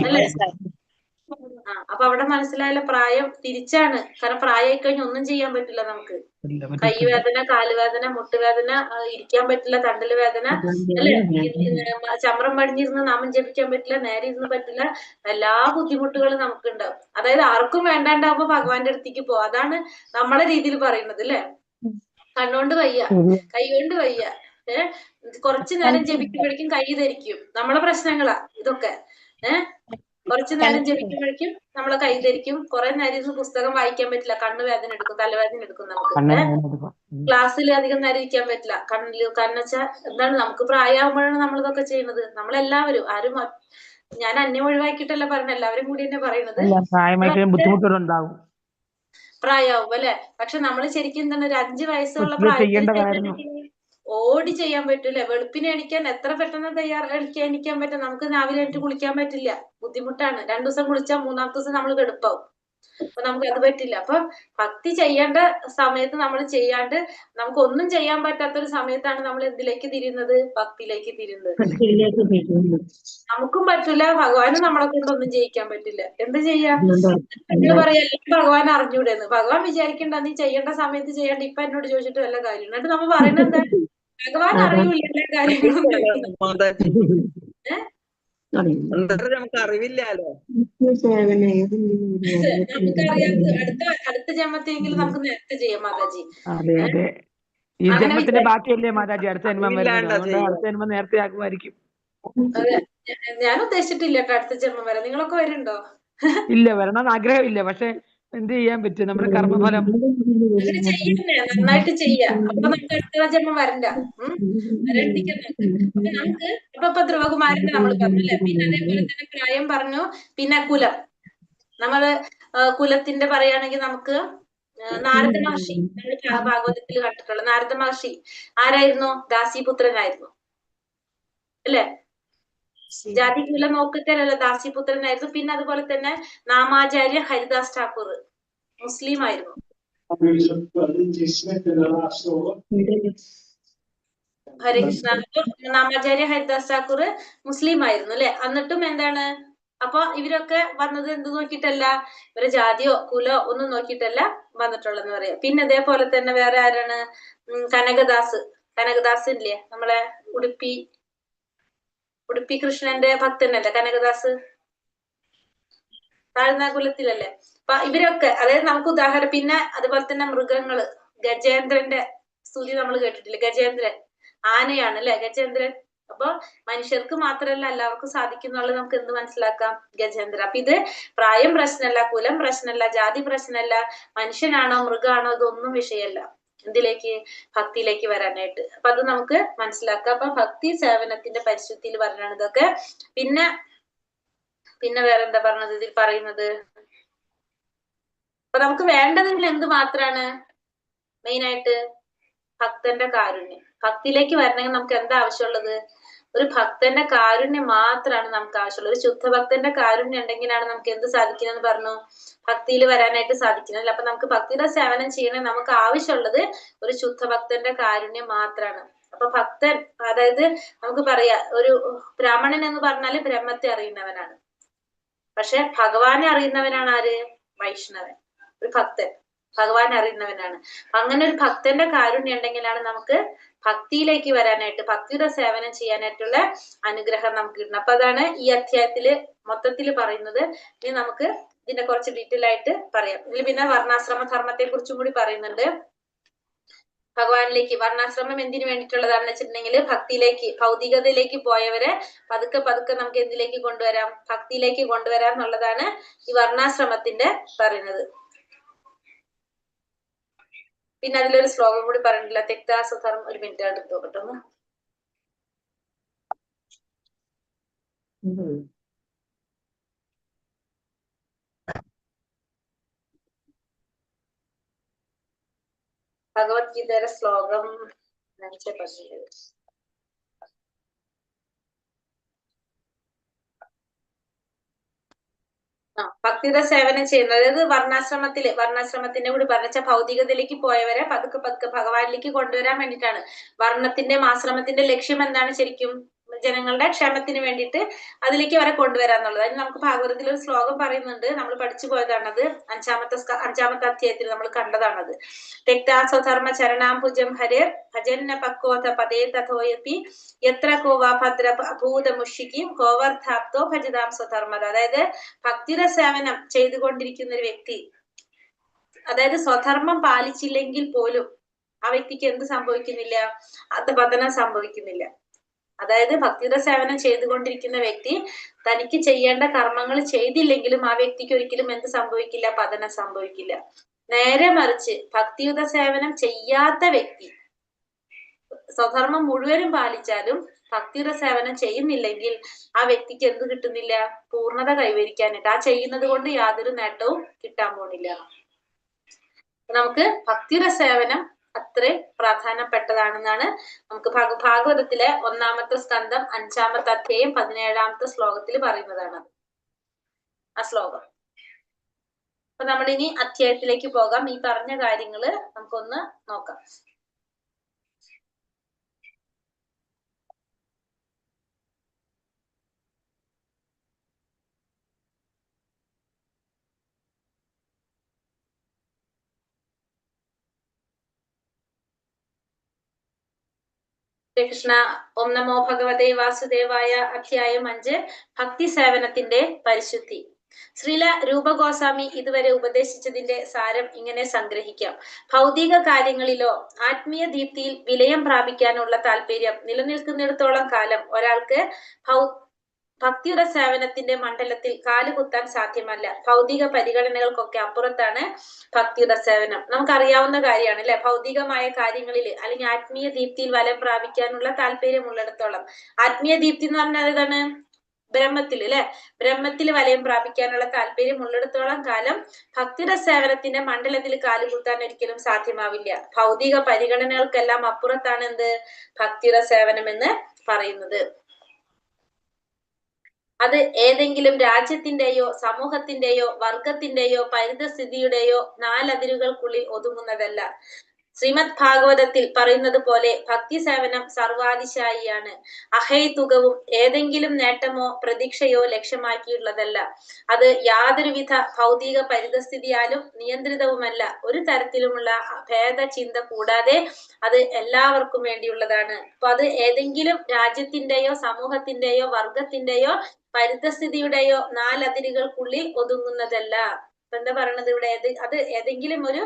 അല്ലേ? അപ്പൊ അവിടെ മനസ്സിലായാലും പ്രായം തിരിച്ചാണ്. കാരണം പ്രായമായി കഴിഞ്ഞാൽ ഒന്നും ചെയ്യാൻ പറ്റില്ല നമുക്ക്. കൈവേദന, കാലുവേദന, മുട്ടുവേദന, ഇരിക്കാൻ പറ്റില്ല, തണ്ടല് വേദന, അല്ലെ, ചമ്രം പടിഞ്ഞിരുന്ന് നാമം ജപിക്കാൻ പറ്റില്ല, നേരെ ഇരുന്ന് പറ്റില്ല, എല്ലാ ബുദ്ധിമുട്ടുകളും നമുക്ക് ഉണ്ടാവും. അതായത് ആർക്കും വേണ്ടാണ്ടാവുമ്പോ ഭഗവാന്റെ അടുത്തേക്ക് പോവാ. അതാണ് നമ്മളെ രീതിയിൽ പറയുന്നത്, അല്ലെ. കണ്ണുകൊണ്ട് വയ്യ, കൈ കൊണ്ട് വയ്യ, കുറച്ചു നേരം ജപിക്കുമ്പോഴേക്കും കൈ ധരിക്കും. നമ്മളെ പ്രശ്നങ്ങളാ ഇതൊക്കെ. കുറച്ചു നേരം ജപിക്കുമ്പോഴേക്കും നമ്മളെ കൈ ധരിക്കും. കുറെ നേരം ഇരുന്ന് പുസ്തകം വായിക്കാൻ പറ്റില്ല, കണ്ണ് വേദന എടുക്കും, തലവേദന എടുക്കും നമുക്ക്. ക്ലാസ്സിൽ അധികം നേരം ഇരിക്കാൻ പറ്റില്ല, കാരണം വെച്ചാൽ എന്താണ്, നമുക്ക് പ്രായമാകുമ്പോഴാണ് നമ്മളിതൊക്കെ ചെയ്യുന്നത്. നമ്മളെല്ലാവരും, ആരും ഞാൻ അന്യം ഒഴിവാക്കിയിട്ടല്ല പറയുന്നത്, എല്ലാവരും കൂടി തന്നെ പറയുന്നത്. പ്രായമാവും അല്ലെ. പക്ഷെ നമ്മൾ ശരിക്കും എന്താണ്, ഒരു 5 വയസ്സുള്ള പ്രായത്തിൽ ഓടി ചെയ്യാൻ പറ്റൂലേ. വെളുപ്പിനെ എണിക്കാൻ എത്ര പെട്ടെന്ന് എണിക്കാൻ പറ്റും. നമുക്ക് രാവിലെ എണീറ്റ് കുളിക്കാൻ പറ്റില്ല, ബുദ്ധിമുട്ടാണ്. 2 ദിവസം കുളിച്ചാൽ 3-ാമത്തെ ദിവസം നമ്മൾ കെടുപ്പാവും. അപ്പൊ നമുക്ക് അത് പറ്റില്ല. അപ്പൊ ഭക്തി ചെയ്യേണ്ട സമയത്ത് നമ്മൾ ചെയ്യാണ്ട് നമുക്ക് ഒന്നും ചെയ്യാൻ പറ്റാത്തൊരു സമയത്താണ് നമ്മൾ എന്തിലേക്ക് തിരിയുന്നത്, ഭക്തിയിലേക്ക് തിരിയുന്നത്. നമുക്കും പറ്റില്ല, ഭഗവാനും നമ്മളെ കൊണ്ടൊന്നും ചെയ്യിക്കാൻ പറ്റില്ല. എന്ത് ചെയ്യാ, നിങ്ങൾ പറയാ ഭഗവാൻ അറിഞ്ഞൂടെന്ന്. ഭഗവാൻ വിചാരിക്കണ്ട നീ ചെയ്യേണ്ട സമയത്ത് ചെയ്യേണ്ട, ഇപ്പൊ എന്നോട് ചോദിച്ചിട്ട് വല്ല കാര്യം. എന്നിട്ട് നമ്മൾ പറയുന്നത് എന്താ, ഭഗവാൻ അറിയൂല എല്ലാ കാര്യങ്ങളും. നമുക്ക് അറിവില്ലാലോ. നമുക്കറിയാം, അടുത്ത ജന്മത്തെങ്കിലും നമുക്ക് നേരത്തെ ചെയ്യാം മാതാജി. ഈ ജന്മത്തിന്റെ ബാക്കിയല്ലേ മാതാജി അടുത്ത ജന്മം വരുന്നത്. അടുത്ത ജന്മം നേരത്തെ ആക്കുമായിരിക്കും. അതെ, ഞാൻ ഉദ്ദേശിച്ചിട്ടില്ല അടുത്ത ജന്മം വരെ. നിങ്ങളൊക്കെ വരുന്നുണ്ടോ? ഇല്ല, വരണമെന്ന് ആഗ്രഹമില്ല. പക്ഷെ എന്ത് ചെയ്യാൻ പറ്റും, നമ്മുടെ കർമ്മഫലം. ചെയ്യുന്നേ നന്നായിട്ട് ചെയ്യാം. അപ്പൊ നമുക്ക് അടുത്ത ജന്മം വരണ്ട, അപ്പൊ നമുക്ക് ഇപ്പൊ ധ്രുവകുമാരനെ നമ്മൾ പറഞ്ഞല്ലേ. പിന്നെ അതേപോലെ തന്നെ പ്രായം പറഞ്ഞു. പിന്നെ കുലം, നമ്മള് കുലത്തിന്റെ പറയുകയാണെങ്കിൽ നമുക്ക് നാരദ മഹർഷി, നമ്മൾ ഭാഗവതത്തിൽ കണ്ടിട്ടുള്ള നാരദ മഹർഷി ആരായിരുന്നു, ദാസിപുത്രനായിരുന്നു അല്ലെ. ജാതി കുലം നോക്കിട്ടല്ല, ദാസിപുത്രനായിരുന്നു. പിന്നെ അതുപോലെ തന്നെ നാമാചാര്യ ഹരിദാസ് ഠാക്കൂർ മുസ്ലിം ആയിരുന്നു. ഹരേ കൃഷ്ണ. നാമാചാര്യ ഹരിദാസ് ഠാക്കൂർ മുസ്ലിം ആയിരുന്നു അല്ലെ. എന്നിട്ടും എന്താണ്, അപ്പൊ ഇവരൊക്കെ വന്നത് എന്ത് നോക്കിയിട്ടല്ല, ഇവരെ ജാതിയോ കുലോ ഒന്നും നോക്കിയിട്ടല്ല വന്നിട്ടുള്ളതെന്ന് പറയാം. പിന്നെ അതേപോലെ തന്നെ വേറെ ആരാണ്, കനകദാസ് ഇല്ലേ, നമ്മളെ ഉടുപ്പി കൃഷ്ണന്റെ ഭക്തനല്ലേ കനകദാസ്, താഴ്ന്ന കുലത്തിലല്ലേ. അപ്പൊ ഇവരൊക്കെ, അതായത് നമുക്ക് ഉദാഹരണം. പിന്നെ അതുപോലെ തന്നെ മൃഗങ്ങള്, ഗജേന്ദ്രന്റെ സ്തുതി നമ്മൾ കേട്ടിട്ടില്ലേ, ഗജേന്ദ്രൻ ആനയാണ് അല്ലെ ഗജേന്ദ്രൻ. അപ്പൊ മനുഷ്യർക്ക് മാത്രമല്ല എല്ലാവർക്കും സാധിക്കുന്നുള്ളത് നമുക്ക് എന്ത് മനസ്സിലാക്കാം, ഗജേന്ദ്രൻ. അപ്പൊ ഇത് പ്രായം പ്രശ്നമല്ല, കുലം പ്രശ്നമല്ല, ജാതി പ്രശ്നമല്ല, മനുഷ്യനാണോ മൃഗാണോ ഇതൊന്നും വിഷയമല്ല എന്തിലേക്ക്, ഭക്തിയിലേക്ക് വരാനായിട്ട്. അപ്പൊ അത് നമുക്ക് മനസ്സിലാക്കാം. അപ്പൊ ഭക്തി സേവനത്തിന്റെ പരിശുദ്ധിയിൽ പറഞ്ഞാണ് ഇതൊക്കെ. പിന്നെ വേറെന്താ പറഞ്ഞത് ഇതിൽ പറയുന്നത്, അപ്പൊ നമുക്ക് വേണ്ടതെങ്കിൽ എന്ത് മാത്രാണ്, മെയിനായിട്ട് ഭക്തന്റെ കാരുണ്യം. ഭക്തിയിലേക്ക് വരണമെങ്കിൽ നമുക്ക് എന്താ ആവശ്യമുള്ളത്, ഒരു ഭക്തന്റെ കാരുണ്യം മാത്രമാണ് നമുക്ക് ആവശ്യമുള്ളത്. ഒരു ശുദ്ധ ഭക്തന്റെ കാരുണ്യം ഉണ്ടെങ്കിലാണ് നമുക്ക് എന്ത് സാധിക്കുന്നതെന്ന് പറഞ്ഞു, ഭക്തിയിൽ വരാനായിട്ട് സാധിക്കുന്നത്. അപ്പൊ നമുക്ക് ഭക്തിയുടെ സേവനം ചെയ്യണമെങ്കിൽ നമുക്ക് ആവശ്യമുള്ളത് ഒരു ശുദ്ധ ഭക്തന്റെ കാരുണ്യം മാത്രമാണ്. അപ്പൊ ഭക്തൻ, അതായത് നമുക്ക് പറയാ ഒരു ബ്രാഹ്മണൻ എന്ന് പറഞ്ഞാല് ബ്രഹ്മത്തെ അറിയുന്നവനാണ്. പക്ഷെ ഭഗവാനെ അറിയുന്നവനാണ് ആര്, വൈഷ്ണവൻ. ഒരു ഭക്തൻ ഭഗവാനെ അറിയുന്നവനാണ്. അങ്ങനെ ഒരു ഭക്തന്റെ കാരുണ്യം ഉണ്ടെങ്കിലാണ് നമുക്ക് ഭക്തിയിലേക്ക് വരാനായിട്ട്, ഭക്തിയുടെ സേവനം ചെയ്യാനായിട്ടുള്ള അനുഗ്രഹം നമുക്ക് കിട്ടണം. അപ്പൊ അതാണ് ഈ അധ്യായത്തില് മൊത്തത്തിൽ പറയുന്നത്. ഇനി നമുക്ക് ഇതിന്റെ കുറച്ച് ഡീറ്റെയിൽ ആയിട്ട് പറയാം. ഇതിൽ പിന്നെ വർണ്ണാശ്രമ ധർമ്മത്തെ കുറിച്ചും കൂടി പറയുന്നുണ്ട്. ഭഗവാനിലേക്ക് വർണ്ണാശ്രമം എന്തിനു വേണ്ടിയിട്ടുള്ളതാണെന്ന് വെച്ചിട്ടുണ്ടെങ്കിൽ ഭക്തിയിലേക്ക്, ഭൗതികതയിലേക്ക് പോയവരെ പതുക്കെ നമുക്ക് എന്തിലേക്ക് കൊണ്ടുവരാം, ഭക്തിയിലേക്ക് കൊണ്ടുവരാം എന്നുള്ളതാണ് ഈ വർണ്ണാശ്രമത്തിന്റെ പറയുന്നത്. പിന്നെ അതിലൊരു ശ്ലോകം കൂടി പറഞ്ഞിട്ടില്ല, തെക്താസുധർമ്മം. ഒരു മിനിറ്റ് എടുത്തു നോക്കട്ടെ. ഭഗവത്ഗീതയുടെ ശ്ലോകം ഭക്തിയുടെ സേവനം ചെയ്യുന്നത്, അതായത് വർണ്ണാശ്രമത്തിന്റെ കൂടി പറഞ്ഞ ഭൗതികതയിലേക്ക് പോയവരെ പതുക്കെ ഭഗവാനിലേക്ക് കൊണ്ടുവരാൻ വേണ്ടിയിട്ടാണ്. വർണ്ണത്തിന്റെയും ആശ്രമത്തിന്റെ ലക്ഷ്യം എന്താണ് ശരിക്കും, ജനങ്ങളുടെ ക്ഷേമത്തിന് വേണ്ടിയിട്ട് അതിലേക്ക് അവരെ കൊണ്ടുവരാന്നുള്ളത്. അതിന് നമുക്ക് ഭാഗവതത്തിൽ ഒരു ശ്ലോകം പറയുന്നുണ്ട്, നമ്മൾ പഠിച്ചു പോയതാണത്. അഞ്ചാമത്തെ അധ്യായത്തിൽ നമ്മൾ കണ്ടതാണത്. തെക്താ സ്വധർമ്മ ചരണാംബുജം ഹരിർ ഭജന്ന പക്വത പദേ തഥോയപി എത്ര കോവാ ഭദ്ര ഭൂതമുഷിക്കും കോവർദ്ധാപ്തോ ഭജിതാം സ്വധർമ്മത. അതായത് ഭക്തിയുടെ സേവനം ചെയ്തുകൊണ്ടിരിക്കുന്ന ഒരു വ്യക്തി, അതായത് സ്വധർമ്മം പാലിച്ചില്ലെങ്കിൽ പോലും ആ വ്യക്തിക്ക് എന്ത് സംഭവിക്കുന്നില്ല? അധപതനം സംഭവിക്കുന്നില്ല. അതായത് ഭക്തിയുടെ സേവനം ചെയ്തുകൊണ്ടിരിക്കുന്ന വ്യക്തി തനിക്ക് ചെയ്യേണ്ട കർമ്മങ്ങൾ ചെയ്തില്ലെങ്കിലും ആ വ്യക്തിക്ക് ഒരിക്കലും എന്ത് സംഭവിക്കില്ല? പതനം സംഭവിക്കില്ല. നേരെ മറിച്ച് ഭക്തിയുത സേവനം ചെയ്യാത്ത വ്യക്തി സ്വധർമ്മം മുഴുവനും പാലിച്ചാലും ഭക്തിയുടെ സേവനം ചെയ്യുന്നില്ലെങ്കിൽ ആ വ്യക്തിക്ക് എന്ത് കിട്ടുന്നില്ല? പൂർണ്ണത കൈവരിക്കാനായിട്ട് ആ ചെയ്യുന്നത് കൊണ്ട് യാതൊരു നേട്ടവും കിട്ടാൻ പോണില്ല. നമുക്ക് ഭക്തിയുടെ സേവനം അത്ര പ്രാധാന്യപ്പെട്ടതാണെന്നാണ് നമുക്ക് ഭാഗവതത്തിലെ 1-ാമത്തെ സ്കന്ധം 5-ാമത്തെ അധ്യായം 17-ാമത്തെ ശ്ലോകത്തിൽ പറയുന്നതാണ് ആ ശ്ലോകം. അപ്പൊ നമ്മളിനി അധ്യായത്തിലേക്ക് പോകാം. ഈ പറഞ്ഞ കാര്യങ്ങള് നമുക്കൊന്ന് നോക്കാം. കൃഷ്ണ. ഓം നമോ ഭഗവതേ വാസുദേവായ. അധ്യായം 5, ഭക്തി സേവനത്തിന്റെ പരിശുദ്ധി. ശ്രീല രൂപഗോസ്വാമി ഇതുവരെ ഉപദേശിച്ചതിന്റെ സാരം ഇങ്ങനെ സംഗ്രഹിക്കാം. ഭൗതിക കാര്യങ്ങളിലോ ആത്മീയ ദീപ്തിയിൽ വിലയം പ്രാപിക്കാനുള്ള താല്പര്യം നിലനിൽക്കുന്നിടത്തോളം കാലം ഒരാൾക്ക് ഭക്തിയുടെ സേവനത്തിന്റെ മണ്ഡലത്തിൽ കാലുകുത്താൻ സാധ്യമല്ല. ഭൗതിക പരിഗണനകൾക്കൊക്കെ അപ്പുറത്താണ് ഭക്തിയുടെ സേവനം. നമുക്കറിയാവുന്ന കാര്യമാണ് അല്ലെ? ഭൗതികമായ കാര്യങ്ങളിൽ അല്ലെങ്കിൽ ആത്മീയ ദീപ്തിയിൽ വലം പ്രാപിക്കാനുള്ള താല്പര്യമുള്ളിടത്തോളം, ആത്മീയ ദീപ്തി എന്ന് പറഞ്ഞാൽ ഏതാണ്? ബ്രഹ്മത്തിൽ അല്ലെ? ബ്രഹ്മത്തിൽ വലയം പ്രാപിക്കാനുള്ള താല്പര്യം ഉള്ളിടത്തോളം കാലം ഭക്തിയുടെ സേവനത്തിന്റെ മണ്ഡലത്തിൽ കാലുകുത്താൻ ഒരിക്കലും സാധ്യമാവില്ല. ഭൗതിക പരിഗണനകൾക്കെല്ലാം അപ്പുറത്താണ് എന്ത്? ഭക്തിയുടെ സേവനം എന്ന് പറയുന്നത്. അത് ഏതെങ്കിലും രാജ്യത്തിന്റെയോ സമൂഹത്തിന്റെയോ വർഗത്തിന്റെയോ പരിതസ്ഥിതിയുടെയോ 4 അതിരുകൾക്കുള്ളിൽ ഒതുങ്ങുന്നതല്ല. ശ്രീമദ് ഭാഗവതത്തിൽ പറയുന്നത് പോലെ ഭക്തി സേവനം സർവാതിശായിയാണ്, അഹേതുകവും ഏതെങ്കിലും നേട്ടമോ പ്രതീക്ഷയോ ലക്ഷ്യമാക്കിയുള്ളതല്ല. അത് യാതൊരുവിധ ഭൗതിക പരിതസ്ഥിതിയാലും നിയന്ത്രിതവുമല്ല. ഒരു തരത്തിലുമുള്ള ഭേദചിന്ത കൂടാതെ അത് എല്ലാവർക്കും വേണ്ടിയുള്ളതാണ്. അപ്പൊ അത് ഏതെങ്കിലും രാജ്യത്തിന്റെയോ സമൂഹത്തിന്റെയോ വർഗത്തിന്റെയോ പരിതസ്ഥിതിയുടെയോ 4 അതിരുകൾക്കുള്ളിൽ ഒതുങ്ങുന്നതല്ല. ഇപ്പൊ എന്താ പറയണത് ഇവിടെ? അത് ഏതെങ്കിലും ഒരു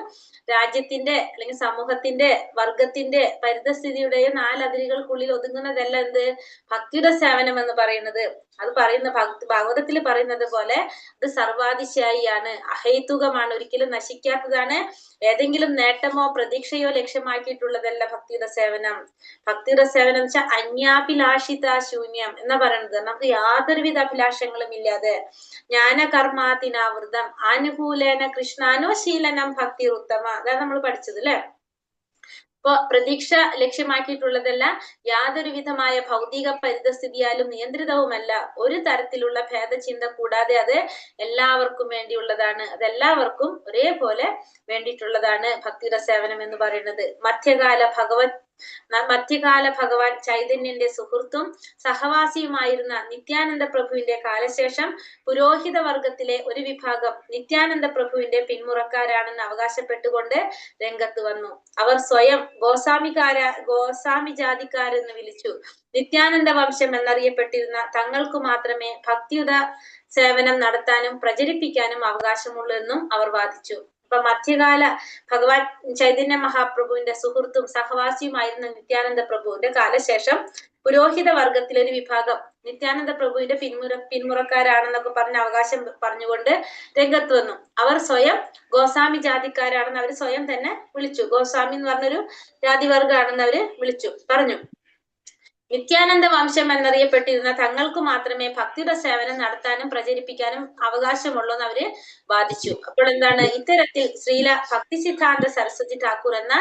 രാജ്യത്തിന്റെ അല്ലെങ്കിൽ സമൂഹത്തിന്റെ വർഗത്തിന്റെ പരിതസ്ഥിതിയുടെയോ 4 അതിരുകൾക്കുള്ളിൽ ഒതുങ്ങുന്നതല്ല എന്ത്? ഭക്തിയുടെ സേവനം എന്ന് പറയുന്നത്. അത് പറയുന്ന ഭാഗവതത്തിൽ പറയുന്നത് പോലെ അത് സർവാതിശായിയാണ്, അഹേതുകമാണ്, ഒരിക്കലും നശിക്കാത്തതാണ്. ഏതെങ്കിലും നേട്ടമോ പ്രതീക്ഷയോ ലക്ഷ്യമാക്കിയിട്ടുള്ളതല്ല ഭക്തിയുടെ സേവനം. ഭക്തിയുടെ സേവനം എന്ന് വെച്ചാൽ അന്യാഭിലാഷിത ശൂന്യം എന്നാ പറയുന്നത്. നമുക്ക് യാതൊരുവിധ അഭിലാഷങ്ങളും ഇല്ലാതെ ജ്ഞാനകർമാതിനാവൃതം ആനുകൂലേന കൃഷ്ണാനുശീലനം ഭക്തി ഉത്തമ. അതാണ് നമ്മൾ പഠിച്ചത് അല്ലെ? അപ്പൊ പ്രതീക്ഷ ലക്ഷ്യമാക്കിയിട്ടുള്ളതല്ല, യാതൊരു വിധമായ ഭൗതിക പരിതസ്ഥിതിയാലും നിയന്ത്രിതവുമല്ല, ഒരു തരത്തിലുള്ള ഭേദചിന്ത കൂടാതെ അത് എല്ലാവർക്കും വേണ്ടിയുള്ളതാണ്. അതെല്ലാവർക്കും ഒരേപോലെ വേണ്ടിയിട്ടുള്ളതാണ് ഭക്തിയുടെ സേവനം എന്ന് പറയുന്നത്. മധ്യകാല ഭഗവാൻ ചൈതന്യന്റെ സുഹൃത്തും സഹവാസിയുമായിരുന്ന നിത്യാനന്ദ പ്രഭുവിന്റെ കാലശേഷം പുരോഹിത വർഗത്തിലെ ഒരു വിഭാഗം നിത്യാനന്ദ പ്രഭുവിന്റെ പിന്മുറക്കാരാണെന്ന് അവകാശപ്പെട്ടുകൊണ്ട് രംഗത്ത് വന്നു. അവർ സ്വയം ഗോസ്വാമി ജാതിക്കാരെന്ന് വിളിച്ചു. നിത്യാനന്ദ വംശം എന്നറിയപ്പെട്ടിരുന്ന തങ്ങൾക്ക് മാത്രമേ ഭക്തിയുത സേവനം നടത്താനും പ്രചരിപ്പിക്കാനും അവകാശമുള്ളൂ എന്നും അവർ വാദിച്ചു. അപ്പൊ മധ്യകാല ഭഗവാൻ ചൈതന്യ മഹാപ്രഭുവിന്റെ സുഹൃത്തും സഹവാസിയുമായിരുന്ന നിത്യാനന്ദ പ്രഭുവിന്റെ കാലശേഷം പുരോഹിത വർഗത്തിലെ ഒരു വിഭാഗം നിത്യാനന്ദ പ്രഭുവിന്റെ പിന്മുറക്കാരാണെന്നൊക്കെ പറഞ്ഞ അവകാശം പറഞ്ഞുകൊണ്ട് രംഗത്ത് വന്നു. അവർ സ്വയം ഗോസ്വാമി ജാതിക്കാരാണെന്ന് അവർ സ്വയം തന്നെ വിളിച്ചു. ഗോസ്വാമി എന്ന് പറഞ്ഞൊരു ജാതിവർഗാണെന്ന് അവര് പറഞ്ഞു. നിത്യാനന്ദ വംശം എന്നറിയപ്പെട്ടിരുന്ന തങ്ങൾക്ക് മാത്രമേ ഭക്തിയുടെ സേവനം നടത്താനും പ്രചരിപ്പിക്കാനും അവകാശമുള്ളൂ എന്ന് അവര് വാദിച്ചു. അപ്പോൾ എന്താണ്? ഇത്തരത്തിൽ ശ്രീല ഭക്തി സിദ്ധാന്ത സരസ്വതി ഠാക്കൂർ എന്ന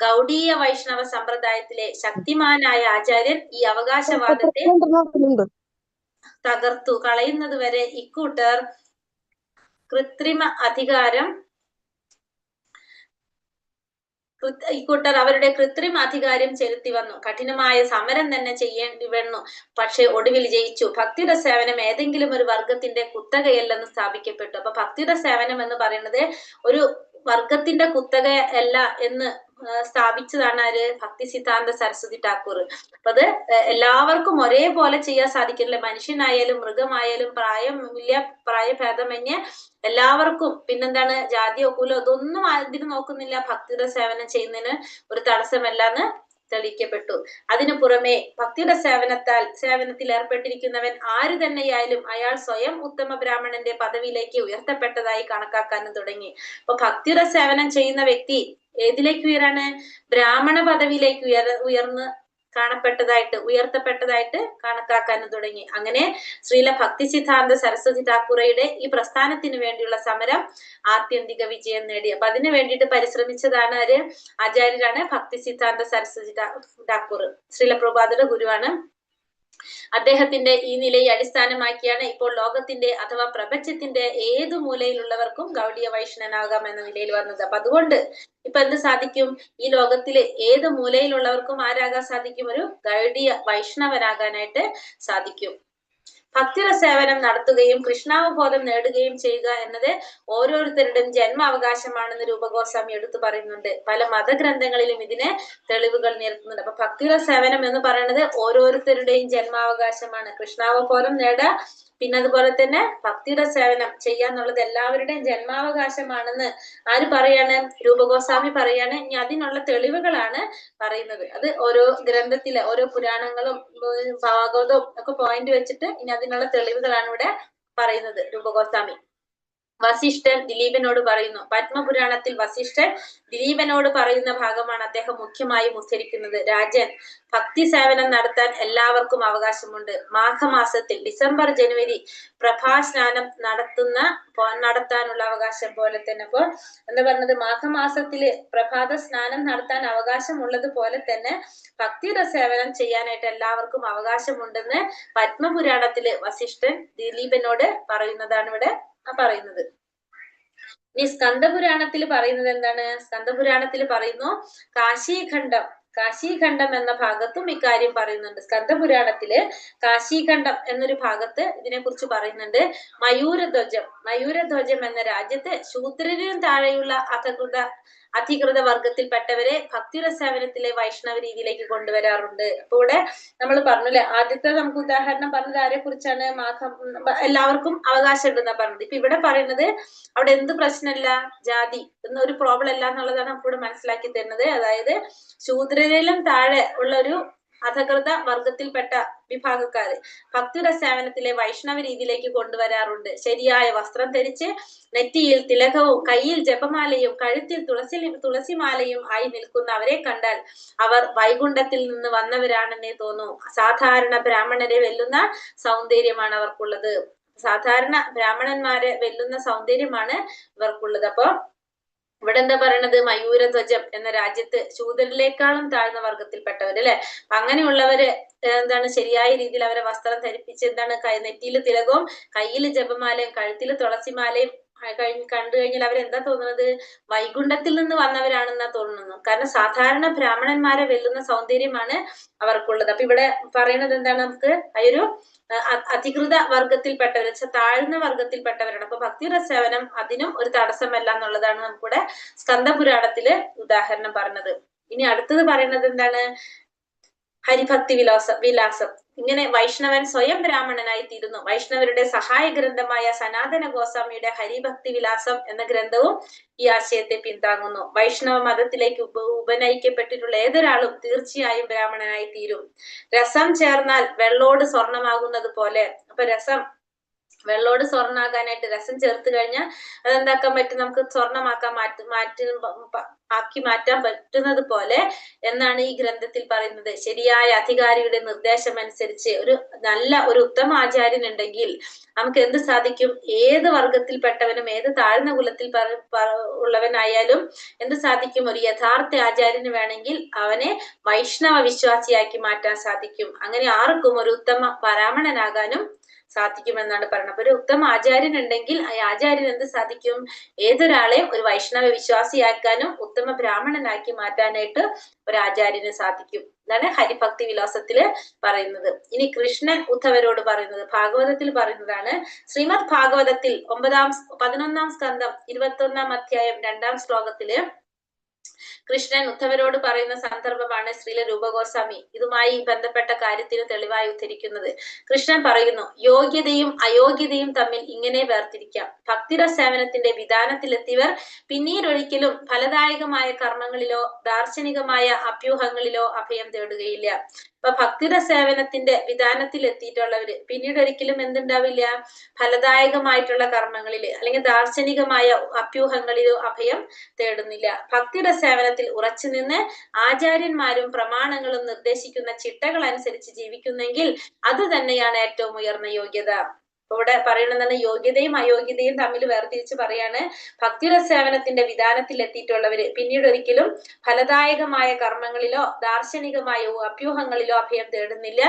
ഗൗഡീയ വൈഷ്ണവ സമ്പ്രദായത്തിലെ ശക്തിമാനായ ആചാര്യൻ ഈ അവകാശവാദത്തെ തകർത്തു കളയുന്നത് വരെ ഇക്കൂട്ടർ കൃത്രിമ ഇക്കൂട്ടർ അവരുടെ കൃത്രിമ അധികാരം ചെലുത്തി വന്നു. കഠിനമായ സമരം തന്നെ ചെയ്യേണ്ടി വന്നു. പക്ഷെ ഒടുവിൽ ജയിച്ചു. ഭക്തിയുടെ സേവനം ഏതെങ്കിലും ഒരു വർഗത്തിന്റെ കുത്തകയല്ലെന്ന് സ്ഥാപിക്കപ്പെട്ടു. അപ്പൊ ഭക്തിയുടെ സേവനം എന്ന് പറയുന്നത് ഒരു വർഗത്തിന്റെ കുത്തകയല്ല എന്ന് സ്ഥാപിച്ചതാണ് ആര്? ഭക്തി സിദ്ധാന്ത സരസ്വതി ഠാക്കൂർ. അപ്പൊ അത് എല്ലാവർക്കും ഒരേപോലെ ചെയ്യാൻ സാധിക്കില്ല. മനുഷ്യനായാലും മൃഗമായാലും പ്രായഭേദമന്യേ എല്ലാവർക്കും, പിന്നെന്താണ്, ജാതിയോ കുലോ ഇതൊന്നും അതിന് നോക്കുന്നില്ല. ഭക്തിയുടെ സേവനം ചെയ്യുന്നതിന് ഒരു തടസ്സമല്ലാന്ന് തെളിയിക്കപ്പെട്ടു. അതിനു പുറമെ ഭക്തിയുടെ സേവനത്തിൽ ഏർപ്പെട്ടിരിക്കുന്നവൻ ആര് തന്നെയായാലും അയാൾ സ്വയം ഉത്തമ ബ്രാഹ്മണന്റെ പദവിയിലേക്ക് ഉയർത്തപ്പെട്ടതായി കണക്കാക്കാനും തുടങ്ങി. അപ്പൊ ഭക്തിയുടെ സേവനം ചെയ്യുന്ന വ്യക്തി ഏതിലേക്ക് ഉയരാണ്? ബ്രാഹ്മണ പദവിയിലേക്ക് ഉയർത്തപ്പെട്ടതായിട്ട് കണക്കാക്കാനും തുടങ്ങി. അങ്ങനെ ശ്രീല ഭക്തി സിദ്ധാന്ത സരസ്വതി ഠാക്കൂറയുടെ ഈ പ്രസ്ഥാനത്തിന് വേണ്ടിയുള്ള സമരം ആത്യന്തിക വിജയം നേടി. അപ്പൊ അതിനു വേണ്ടിയിട്ട് പരിശ്രമിച്ചതാണ് ആര്? ആചാര്യരാണ് ഭക്തി സിദ്ധാന്ത സരസ്വതി ഠാക്കൂർ. ശ്രീല പ്രഭുപാദയുടെ ഗുരുവാണ്. അദ്ദേഹത്തിന്റെ ഈ നിലയെ അടിസ്ഥാനമാക്കിയാണ് ഇപ്പോൾ ലോകത്തിന്റെ അഥവാ പ്രപഞ്ചത്തിന്റെ ഏതു മൂലയിലുള്ളവർക്കും ഗൗഡീയ വൈഷ്ണവനാകാം എന്ന നിലയിൽ വന്നത്. അപ്പൊ അതുകൊണ്ട് ഇപ്പൊ എന്ത് സാധിക്കും? ഈ ലോകത്തിലെ ഏത് മൂലയിലുള്ളവർക്കും ആരാകാൻ സാധിക്കും? ഒരു ഗൗഡീയ വൈഷ്ണവനാകാനായിട്ട് സാധിക്കും. ഭക്തിയുടെ സേവനം നടത്തുകയും കൃഷ്ണാവബോധം നേടുകയും ചെയ്യുക എന്നത് ഓരോരുത്തരുടെയും ജന്മാവകാശമാണെന്ന് രൂപഗോസ്വാമി എടുത്തു പറയുന്നുണ്ട്. പല മതഗ്രന്ഥങ്ങളിലും ഇതിന് തെളിവുകൾ നിരത്തുന്നുണ്ട്. അപ്പൊ ഭക്തിയുടെ സേവനം എന്ന് പറയുന്നത് ഓരോരുത്തരുടെയും ജന്മാവകാശമാണ്. കൃഷ്ണാവബോധം നേടുക, പിന്നെ അതുപോലെ തന്നെ ഭക്തിയുടെ സേവനം ചെയ്യാന്നുള്ളത് എല്ലാവരുടെയും ജന്മാവകാശമാണെന്ന് ആര് പറയാണ്? രൂപഗോസ്വാമി പറയാണ്. ഇനി അതിനുള്ള തെളിവുകളാണ് പറയുന്നത്. അത് ഓരോ ഗ്രന്ഥത്തിലെ ഓരോ പുരാണങ്ങളും ഭാഗവതവും ഒക്കെ പോയിന്റ് വെച്ചിട്ട് ഇനി അതിനുള്ള തെളിവുകളാണ് ഇവിടെ പറയുന്നത് രൂപഗോസ്വാമി. വസിഷ്ഠൻ ദിലീപനോട് പറയുന്നു. പത്മപുരാണത്തിൽ വസിഷ്ഠൻ ദിലീപനോട് പറയുന്ന ഭാഗമാണ് അദ്ദേഹം മുഖ്യമായും ഉദ്ധരിക്കുന്നത്. രാജൻ, ഭക്തി സേവനം നടത്താൻ എല്ലാവർക്കും അവകാശമുണ്ട്. മാഘമാസത്തിൽ ഡിസംബർ ജനുവരി പ്രഭാസ്നാനം നടത്താനുള്ള അവകാശം പോലെ തന്നെ. അപ്പൊ എന്താ പറഞ്ഞത്? മാഘമാസത്തില് പ്രഭാത സ്നാനം നടത്താൻ അവകാശമുള്ളത് പോലെ തന്നെ ഭക്തിയുടെ സേവനം ചെയ്യാനായിട്ട് എല്ലാവർക്കും അവകാശമുണ്ടെന്ന് പത്മപുരാണത്തില് വസിഷ്ഠൻ ദിലീപനോട് പറയുന്നതാണ് ഇവിടെ പറയുന്നത്. ഇനി സ്കന്ദപുരാണത്തിൽ പറയുന്നത് എന്താണ്? സ്കന്ദപുരാണത്തിൽ പറയുന്നു കാശീഖണ്ഡം എന്ന ഭാഗത്തും ഇക്കാര്യം പറയുന്നുണ്ട്. സ്കന്ദപുരാണത്തില് കാശീഖണ്ഡം എന്നൊരു ഭാഗത്ത് ഇതിനെ കുറിച്ച് പറയുന്നുണ്ട്. മയൂരധ്വജം എന്ന രാജ്യത്ത് ശൂദ്രരിലും താഴെയുള്ള അധികൃത വർഗത്തിൽപ്പെട്ടവരെ ഭക്തിയുടെ സേവനത്തിലെ വൈഷ്ണവ രീതിയിലേക്ക് കൊണ്ടുവരാറുണ്ട്. അപ്പൊ ഇവിടെ നമ്മൾ പറഞ്ഞില്ലേ, ആദ്യത്തെ നമുക്ക് ഉദാഹരണം പറഞ്ഞത് ആരെ കുറിച്ചാണ്? എല്ലാവർക്കും അവകാശം ഉണ്ടെന്നാ പറഞ്ഞത്. ഇപ്പൊ ഇവിടെ പറയുന്നത് അവിടെ എന്ത് പ്രശ്നമില്ല, ജാതി എന്നൊരു പ്രോബ്ലം അല്ല എന്നുള്ളതാണ് നമുക്ക് ഇവിടെ മനസ്സിലാക്കി തരുന്നത്. അതായത് ശൂദ്രരിലും താഴെ ഉള്ള ഒരു അധകൃത വർഗത്തിൽപ്പെട്ട വിഭാഗക്കാര് ഭക്തിയുടെ സേവനത്തിലെ വൈഷ്ണവ രീതിയിലേക്ക് കൊണ്ടുവരാറുണ്ട്. ശരിയായ വസ്ത്രം ധരിച്ച് നെറ്റിയിൽ തിലകവും കയ്യിൽ ജപമാലയും കഴുത്തിൽ തുളസിമാലയും ആയി നിൽക്കുന്ന അവരെ കണ്ടാൽ അവർ വൈകുണ്ഠത്തിൽ നിന്ന് വന്നവരാണെന്നേ തോന്നൂ. സാധാരണ ബ്രാഹ്മണരെ വെല്ലുന്ന സൗന്ദര്യമാണ് അവർക്കുള്ളത്. സാധാരണ ബ്രാഹ്മണന്മാരെ വെല്ലുന്ന സൗന്ദര്യമാണ് ഇവർക്കുള്ളത്. അപ്പൊ ഇവിടെ എന്താ പറയണത്? മയൂരധ്വജം എന്ന രാജ്യത്ത് ശൂദ്രരിലേക്കാളും താഴ്ന്ന വർഗത്തിൽപ്പെട്ടവര് അല്ലെ, അങ്ങനെയുള്ളവര് എന്താണ് ശരിയായ രീതിയിൽ അവരെ വസ്ത്രം ധരിപ്പിച്ച് എന്താണ് നെറ്റിയിൽ തിലകവും കയ്യിൽ ജപമാലയും കഴുത്തിൽ തുളസിമാലയും കണ്ടു കഴിഞ്ഞാൽ അവരെന്താ തോന്നുന്നത്? വൈകുണ്ഠത്തിൽ നിന്ന് വന്നവരാണെന്നാ തോന്നുന്നു. കാരണം സാധാരണ ബ്രാഹ്മണന്മാരെ വെല്ലുന്ന സൗന്ദര്യമാണ് അവർക്കുള്ളത്. അപ്പൊ ഇവിടെ പറയുന്നത് എന്താണ്? നമുക്ക് ഒരു അധികൃത വർഗത്തിൽപ്പെട്ടവർ, താഴ്ന്ന വർഗത്തിൽപ്പെട്ടവരാണ്. അപ്പൊ ഭക്തിയുടെ സേവനം അതിനും ഒരു തടസ്സമല്ല എന്നുള്ളതാണ് നമുക്കിവിടെ സ്കന്ദപുരാണത്തില് ഉദാഹരണം പറഞ്ഞത്. ഇനി അടുത്തത് പറയുന്നത് എന്താണ്? ഹരിഭക്തി വിലാസം. ഇങ്ങനെ വൈഷ്ണവൻ സ്വയം ബ്രാഹ്മണനായി തീരുന്നു. വൈഷ്ണവരുടെ സഹായ ഗ്രന്ഥമായ സനാതന ഗോസ്വാമിയുടെ ഹരിഭക്തി വിലാസം എന്ന ഗ്രന്ഥവും ഈ ആശയത്തെ പിന്താങ്ങുന്നു. വൈഷ്ണവ മതത്തിലേക്ക് ഉപനയിക്കപ്പെട്ടിട്ടുള്ള ഏതൊരാളും തീർച്ചയായും ബ്രാഹ്മണനായി തീരും. രസം ചേർന്നാൽ വെള്ളോട് സ്വർണമാകുന്നത് പോലെ. അപ്പൊ വെള്ളോട് സ്വർണ്ണാകാനായിട്ട് രസം ചേർത്ത് കഴിഞ്ഞാൽ അതെന്താക്കാൻ പറ്റും? നമുക്ക് സ്വർണ്ണമാക്കാൻ ആക്കി മാറ്റാൻ പറ്റുന്നത് പോലെ എന്നാണ് ഈ ഗ്രന്ഥത്തിൽ പറയുന്നത്. ശരിയായ അധികാരിയുടെ നിർദ്ദേശം അനുസരിച്ച് ഒരു ഉത്തമ ആചാര്യൻ ഉണ്ടെങ്കിൽ നമുക്ക് എന്ത് സാധിക്കും? ഏത് വർഗത്തിൽപ്പെട്ടവനും ഏത് താഴ്ന്ന കുലത്തിൽ ഉള്ളവനായാലും എന്ത് സാധിക്കും? ഒരു യഥാർത്ഥ ആചാര്യന് വേണമെങ്കിൽ അവനെ വൈഷ്ണവ വിശ്വാസിയാക്കി മാറ്റാൻ സാധിക്കും. അങ്ങനെ ആർക്കും ഒരു ഉത്തമ ബ്രാഹ്മണനാകാനും സാധിക്കുമെന്നാണ് പറയുന്നത്. അപ്പൊ ഒരു ഉത്തമ ആചാര്യൻ ഉണ്ടെങ്കിൽ ആ ആചാര്യൻ എന്ത് സാധിക്കും? ഏതൊരാളെയും ഒരു വൈഷ്ണവ വിശ്വാസിയാക്കാനും ഉത്തമ ബ്രാഹ്മണനാക്കി മാറ്റാനായിട്ട് ഒരു ആചാര്യന് സാധിക്കും. ഇതാണ് ഹരിഭക്തി വിലാസത്തില് പറയുന്നത്. ഇനി കൃഷ്ണൻ ഉദ്ധവരോട് പറയുന്നത് ഭാഗവതത്തിൽ പറയുന്നതാണ്. ശ്രീമദ് ഭാഗവതത്തിൽ 11 സ്കന്ധം 21 അധ്യായം 2 ശ്ലോകത്തില് കൃഷ്ണൻ ഉദ്ധവരോട് പറയുന്ന സന്ദർഭമാണ് ശ്രീല രൂപഗോസ്വാമി ഇതുമായി ബന്ധപ്പെട്ട കാര്യത്തിന് തെളിവായി ഉദ്ധരിക്കുന്നത്. കൃഷ്ണൻ പറയുന്നു, യോഗ്യതയും അയോഗ്യതയും തമ്മിൽ ഇങ്ങനെ വേർതിരിക്കാം. ഭക്തിര സേവനത്തിന്റെ വിധാനത്തിലെത്തിയവർ പിന്നീടൊരിക്കലും ഫലദായകമായ കർമ്മങ്ങളിലോ ദാർശനികമായ അഭ്യൂഹങ്ങളിലോ അഭയം തേടുകയില്ല. അപ്പൊ ഭക്തിര സേവനത്തിന്റെ വിധാനത്തിൽ എത്തിയിട്ടുള്ളവര് പിന്നീട് ഒരിക്കലും എന്തുണ്ടാവില്ല? ഫലദായകമായിട്ടുള്ള കർമ്മങ്ങളില് അല്ലെങ്കിൽ ദാർശനികമായ അഭ്യൂഹങ്ങളിലോ അഭയം തേടുന്നില്ല. ഭക്തിര സേവനത്തിൽ ഉറച്ചു നിന്ന് ആചാര്യന്മാരും പ്രമാണങ്ങളും നിർദ്ദേശിക്കുന്ന ചിട്ടകൾ അനുസരിച്ച് ജീവിക്കുന്നെങ്കിൽ അത് തന്നെയാണ് ഏറ്റവും ഉയർന്ന യോഗ്യത. ഇവിടെ പറയുന്നതാണ് യോഗ്യതയും അയോഗ്യതയും തമ്മിൽ വേർതിരിച്ച് പറയാണ്. ഭക്തിര സേവനത്തിന്റെ വിധാനത്തിൽ എത്തിയിട്ടുള്ളവര് പിന്നീട് ഒരിക്കലും ഫലദായകമായ കർമ്മങ്ങളിലോ ദാർശനികമായ അഭ്യൂഹങ്ങളിലോ അഭയം തേടുന്നില്ല.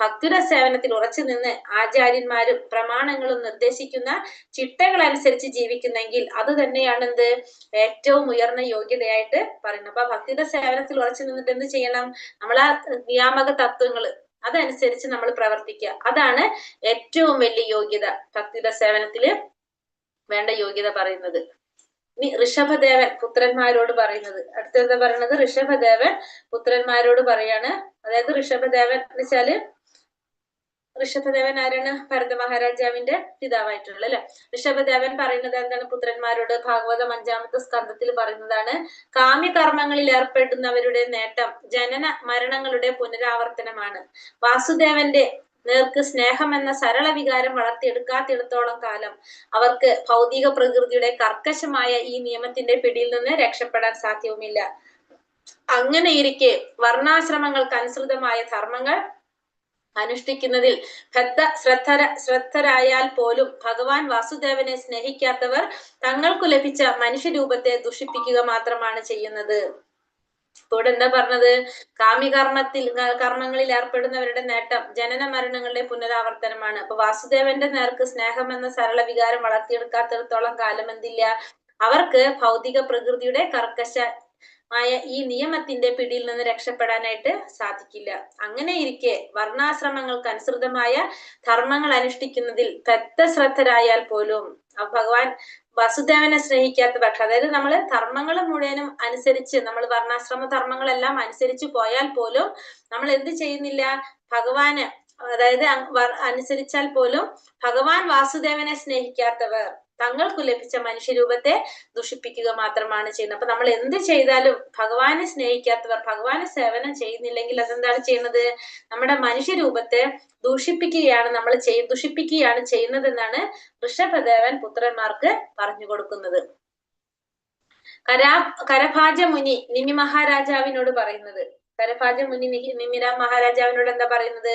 ഭക്തിര സേവനത്തിൽ ഉറച്ചു നിന്ന് ആചാര്യന്മാരും പ്രമാണങ്ങളും നിർദ്ദേശിക്കുന്ന ചിട്ടകൾ അനുസരിച്ച് ജീവിക്കുന്നെങ്കിൽ അത് തന്നെയാണ് എന്ത്? ഏറ്റവും ഉയർന്ന യോഗ്യതയായിട്ട് പറയുന്നത്. അപ്പൊ ഭക്തിര സേവനത്തിൽ ഉറച്ചു നിന്നിട്ട് എന്ത് ചെയ്യണം? നമ്മളാ നിയാമക തത്വങ്ങള് അതനുസരിച്ച് നമ്മൾ പ്രവർത്തിക്കുക. അതാണ് ഏറ്റവും വലിയ യോഗ്യത. ഭക്തിയുടെ സേവനത്തില് വേണ്ട യോഗ്യത പറയുന്നത്. ഇനി ഋഷഭദേവൻ പുത്രന്മാരോട് പറയുന്നത് അടുത്തെന്താ പറയുന്നത്? ഋഷഭദേവൻ പുത്രന്മാരോട് പറയാണ്. അതായത് ഋഷഭദേവൻ എന്ന് വെച്ചാല് ഋഷഭദേവൻ ആരാണ്? ഭരത മഹാരാജാവിന്റെ പിതാവായിട്ടുള്ള അല്ലെ. ഋഷഭദേവൻ പറയുന്നത് എന്താണ് പുത്രന്മാരോട്? ഭാഗവതം 5-ാമത്തെ സ്കന്ധത്തിൽ പറയുന്നതാണ്. കാമ്യകർമ്മങ്ങളിൽ ഏർപ്പെടുന്നവരുടെ നേട്ടം ജനന മരണങ്ങളുടെ പുനരാവർത്തനമാണ്. വാസുദേവന്റെ നേർക്ക് സ്നേഹം എന്ന സരള വികാരം വളർത്തിയെടുക്കാത്തിടത്തോളം കാലം അവർക്ക് ഭൗതിക പ്രകൃതിയുടെ കർക്കശമായ ഈ നിയമത്തിന്റെ പിടിയിൽ നിന്ന് രക്ഷപ്പെടാൻ സാധ്യവുമില്ല. അങ്ങനെ ഇരിക്കെ വർണ്ണാശ്രമങ്ങൾക്ക് അനുസൃതമായ ധർമ്മങ്ങൾ അനുഷ്ഠിക്കുന്നതിൽ ശ്രദ്ധരായാൽ പോലും ഭഗവാൻ വാസുദേവനെ സ്നേഹിക്കാത്തവർ തങ്ങൾക്കു ലഭിച്ച മനുഷ്യരൂപത്തെ ദുഷിപ്പിക്കുക മാത്രമാണ് ചെയ്യുന്നത്. ഇവിടെ എന്താ പറഞ്ഞത്? കർമ്മങ്ങളിൽ ഏർപ്പെടുന്നവരുടെ നേട്ടം ജനന മരണങ്ങളുടെ പുനരാവർത്തനമാണ്. അപ്പൊ വാസുദേവന്റെ നേർക്ക് സ്നേഹം എന്ന സരള വികാരം വളർത്തിയെടുക്കാത്തിടത്തോളം കാലം എന്തില്ല? അവർക്ക് ഭൗതിക പ്രകൃതിയുടെ കർക്കശമായ ഈ നിയമത്തിന്റെ പിടിയിൽ നിന്ന് രക്ഷപ്പെടാനായിട്ട് സാധിക്കില്ല. അങ്ങനെ ഇരിക്കെ വർണ്ണാശ്രമങ്ങൾക്ക് അനുസൃതമായ ധർമ്മങ്ങൾ അനുഷ്ഠിക്കുന്നതിൽ ശ്രദ്ധരായാൽ പോലും ഭഗവാൻ വസുദേവനെ സ്നേഹിക്കാത്ത പക്ഷം, അതായത് നമ്മൾ ധർമ്മങ്ങൾ മുഴുവനും അനുസരിച്ച് നമ്മൾ വർണ്ണാശ്രമ ധർമ്മങ്ങളെല്ലാം അനുസരിച്ച് പോയാൽ പോലും നമ്മൾ എന്ത് ചെയ്യുന്നില്ല? ഭഗവാന് അതായത് അനുസരിച്ചാൽ പോലും ഭഗവാൻ വാസുദേവനെ സ്നേഹിക്കാത്തവർ തങ്ങൾക്കു ലഭിച്ച മനുഷ്യരൂപത്തെ ദുഷിപ്പിക്കുക മാത്രമാണ് ചെയ്യുന്നത്. അപ്പൊ നമ്മൾ എന്ത് ചെയ്താലും ഭഗവാനെ സ്നേഹിക്കാത്തവർ ഭഗവാന് സേവനം ചെയ്യുന്നില്ലെങ്കിൽ അതെന്താണ് ചെയ്യുന്നത്? നമ്മുടെ മനുഷ്യരൂപത്തെ ദുഷിപ്പിക്കുകയാണ് ചെയ്യുന്നതെന്നാണ് ഋഷഭദേവൻ പുത്രന്മാർക്ക് പറഞ്ഞു കൊടുക്കുന്നത്. കരഭാജ മുനി നിമി മഹാരാജാവിനോട് പറയുന്നത്. കരഭാജ മുനി നിമി മഹാരാജാവിനോട് എന്താ പറയുന്നത്?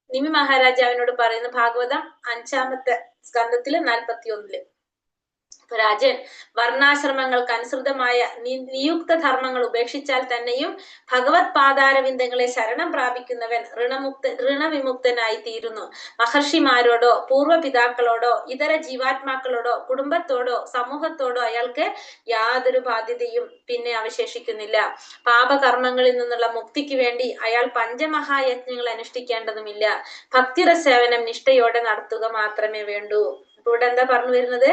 നിമി മഹാരാജാവിനോട് പറയുന്ന ഭാഗവതം 5-ാമത്തെ സ്കന്ധത്തില് 41. രാജൻ, വർണ്ണാശ്രമങ്ങൾക്ക് അനുസൃതമായ നിയുക്ത ധർമ്മങ്ങൾ ഉപേക്ഷിച്ചാൽ തന്നെയും ഭഗവത് പാതാരവിന്ദങ്ങളെ ശരണം പ്രാപിക്കുന്നവൻ ഋണവിമുക്തനായി തീരുന്നു. മഹർഷിമാരോടോ പൂർവ്വപിതാക്കളോടോ ഇതര ജീവാത്മാക്കളോടോ കുടുംബത്തോടോ സമൂഹത്തോടോ അയാൾക്ക് യാതൊരു ബാധ്യതയും പിന്നെ അവശേഷിക്കുന്നില്ല. പാപകർമ്മങ്ങളിൽ നിന്നുള്ള മുക്തിക്ക് വേണ്ടി അയാൾ പഞ്ചമഹായജ്ഞങ്ങൾ അനുഷ്ഠിക്കേണ്ടതുമില്ല. ഭക്തിര സേവനം നിഷ്ഠയോടെ നടത്തുക മാത്രമേ വേണ്ടൂ. ഇവിടെ എന്താ പറഞ്ഞു വരുന്നത്?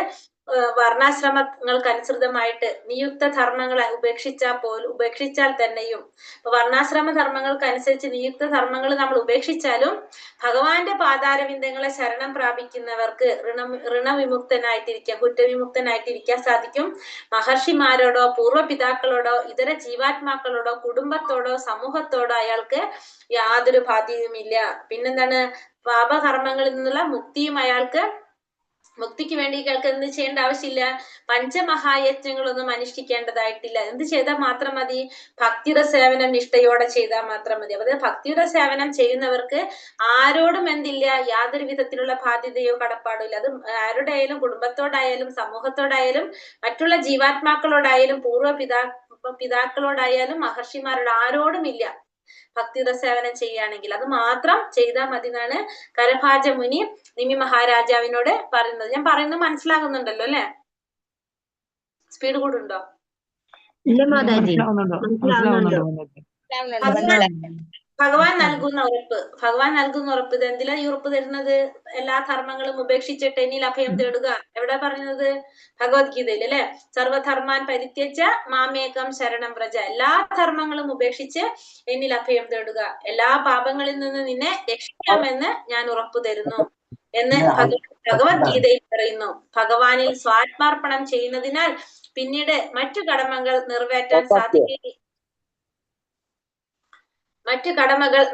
വർണ്ണാശ്രമങ്ങൾക്ക് അനുസൃതമായിട്ട് നിയുക്ത ധർമ്മങ്ങൾ ഉപേക്ഷിച്ചാൽ തന്നെയും വർണ്ണാശ്രമ ധർമ്മങ്ങൾക്ക് അനുസരിച്ച് നിയുക്ത ധർമ്മങ്ങൾ നമ്മൾ ഉപേക്ഷിച്ചാലും ഭഗവാന്റെ പാതാരവിന്ദങ്ങളെ ശരണം പ്രാപിക്കുന്നവർക്ക് ഋണവിമുക്തനായിട്ടിരിക്കാം, കുറ്റവിമുക്തനായിട്ടിരിക്കാൻ സാധിക്കും. മഹർഷിമാരോടോ പൂർവ്വപിതാക്കളോടോ ഇതര ജീവാത്മാക്കളോടോ കുടുംബത്തോടോ സമൂഹത്തോടോ അയാൾക്ക് യാതൊരു ബാധ്യതയുമില്ല. പിന്നെന്താണ്? പാപകർമ്മങ്ങളിൽ നിന്നുള്ള മുക്തിക്ക് വേണ്ടി ഇയാൾക്ക് എന്ത് ചെയ്യേണ്ട ആവശ്യമില്ല? പഞ്ചമഹായജ്ഞങ്ങളൊന്നും അനുഷ്ഠിക്കേണ്ടതായിട്ടില്ല. എന്ത് ചെയ്താൽ മാത്രം മതി? ഭക്തിയുടെ സേവനം നിഷ്ഠയോടെ ചെയ്താൽ മാത്രം മതി. അതായത് ഭക്തിയുടെ സേവനം ചെയ്യുന്നവർക്ക് ആരോടും എന്തില്ല? യാതൊരു വിധത്തിലുള്ള ബാധ്യതയോ കടപ്പാടോ ഇല്ല. അത് ആരുടെ ആയാലും, കുടുംബത്തോടായാലും സമൂഹത്തോടായാലും മറ്റുള്ള ജീവാത്മാക്കളോടായാലും പിതാക്കളോടായാലും മഹർഷിമാരോട് ആരോടും ഇല്ല. ഭക്തിയുടെ സേവനം ചെയ്യുകയാണെങ്കിൽ അത് മാത്രം ചെയ്താൽ മതി എന്നാണ് കരഭാജ മുനി നിമി മഹാരാജാവിനോട് പറയുന്നത്. ഞാൻ പറയുന്നത് മനസ്സിലാകുന്നുണ്ടല്ലോ അല്ലെ? സ്പീഡ് കൂടുണ്ടോ? ഇല്ല മാതാജി, മനസ്സിലാവുന്നുണ്ടോ? ഭഗവാൻ നൽകുന്ന ഉറപ്പ് ഇത് എന്തിലാ ഈ ഉറപ്പ് തരുന്നത്? എല്ലാ ധർമ്മങ്ങളും ഉപേക്ഷിച്ചിട്ട് എന്നിൽ അഭയം തേടുക. എവിടെ പറയുന്നത്? ഭഗവത്ഗീതയിൽ അല്ലെ? സർവധർമാൻ പരിത്യജ മാമേകം ശരണം വ്രജ. എല്ലാ ധർമ്മങ്ങളും ഉപേക്ഷിച്ച് എന്നിൽ അഭയം തേടുക, എല്ലാ പാപങ്ങളിൽ നിന്ന് നിന്നെ രക്ഷിക്കാമെന്ന് ഞാൻ ഉറപ്പു തരുന്നു എന്ന് ഭഗവത്ഗീതയിൽ പറയുന്നു. ഭഗവാനിൽ സ്വാത്മാർപ്പണം ചെയ്യുന്നതിനാൽ പിന്നീട് മറ്റു കടമകൾ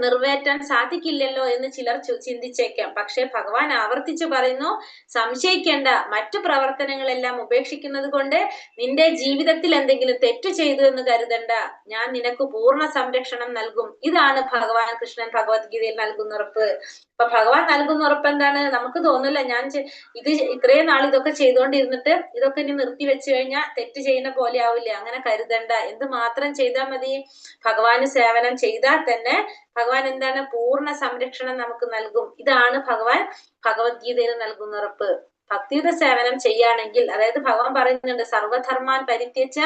നിറവേറ്റാൻ സാധിക്കില്ലല്ലോ എന്ന് ചിലർ ചിന്തിച്ചേക്കാം. പക്ഷെ ഭഗവാൻ ആവർത്തിച്ചു പറയുന്നു, സംശയിക്കേണ്ട, മറ്റു പ്രവർത്തനങ്ങളെല്ലാം ഉപേക്ഷിക്കുന്നത് കൊണ്ട് നിന്റെ ജീവിതത്തിൽ എന്തെങ്കിലും തെറ്റു ചെയ്തു എന്ന് കരുതണ്ട, ഞാൻ നിനക്ക് പൂർണ്ണ സംരക്ഷണം നൽകും. ഇതാണ് ഭഗവാൻ കൃഷ്ണൻ ഭഗവത്ഗീതയിൽ നൽകുന്ന ഉറപ്പ്. അപ്പൊ ഭഗവാൻ നൽകുന്ന ഉറപ്പ് എന്താണ്? നമുക്ക് തോന്നില്ല ഞാൻ ഇത് ഇത്രയും നാൾ ഇതൊക്കെ ചെയ്തുകൊണ്ടിരുന്നിട്ട് ഇതൊക്കെ ഇനി നിർത്തി വെച്ചു കഴിഞ്ഞാൽ തെറ്റ് ചെയ്യുന്ന പോലെ ആവില്ല. അങ്ങനെ കരുതണ്ട. എന്ത് മാത്രം ചെയ്താൽ മതി? ഭഗവാന് സേവനം ചെയ്താൽ തന്നെ ഭഗവാൻ എന്താണ്? പൂർണ്ണ സംരക്ഷണം നമുക്ക് നൽകും. ഇതാണ് ഭഗവാൻ ഭഗവത്ഗീതയിൽ നൽകുന്ന ഉറപ്പ്. ഭക്തിയുടെ സേവനം ചെയ്യുകയാണെങ്കിൽ, അതായത് ഭഗവാൻ പറയുന്നുണ്ട് സർവധർമാൻ പരിത്യജ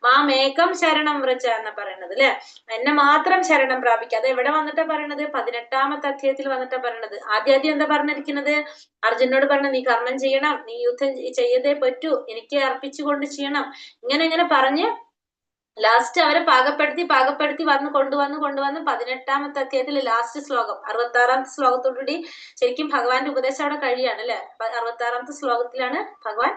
മാമേകം ശരണം വ്രജ എന്നാ പറയുന്നത് അല്ലെ? എന്നെ മാത്രം ശരണം പ്രാപിക്കുക. അത് എവിടെ വന്നിട്ടാ പറയണത്? 18ാമത്തെ അധ്യായത്തിൽ വന്നിട്ടാ പറയണത്. ആദ്യം എന്താ പറഞ്ഞിരിക്കുന്നത്? അർജുനോട് പറഞ്ഞ നീ കർമ്മം ചെയ്യണം, നീ യുദ്ധം ചെയ്തേ പറ്റൂ, എനിക്ക് അർപ്പിച്ചുകൊണ്ട് ചെയ്യണം, ഇങ്ങനെ പറഞ്ഞ് ലാസ്റ്റ് അവരെ പാകപ്പെടുത്തി കൊണ്ടുവന്ന് 18ാമത്തെ അധ്യായത്തിൽ ലാസ്റ്റ് ശ്ലോകം 66ാമത്തെ ശ്ലോകത്തോടുകൂടി ശരിക്കും ഭഗവാന്റെ ഉപദേശം അവിടെ കഴിയാണ് അല്ലെ? 66ാമത്തെ ശ്ലോകത്തിലാണ് ഭഗവാൻ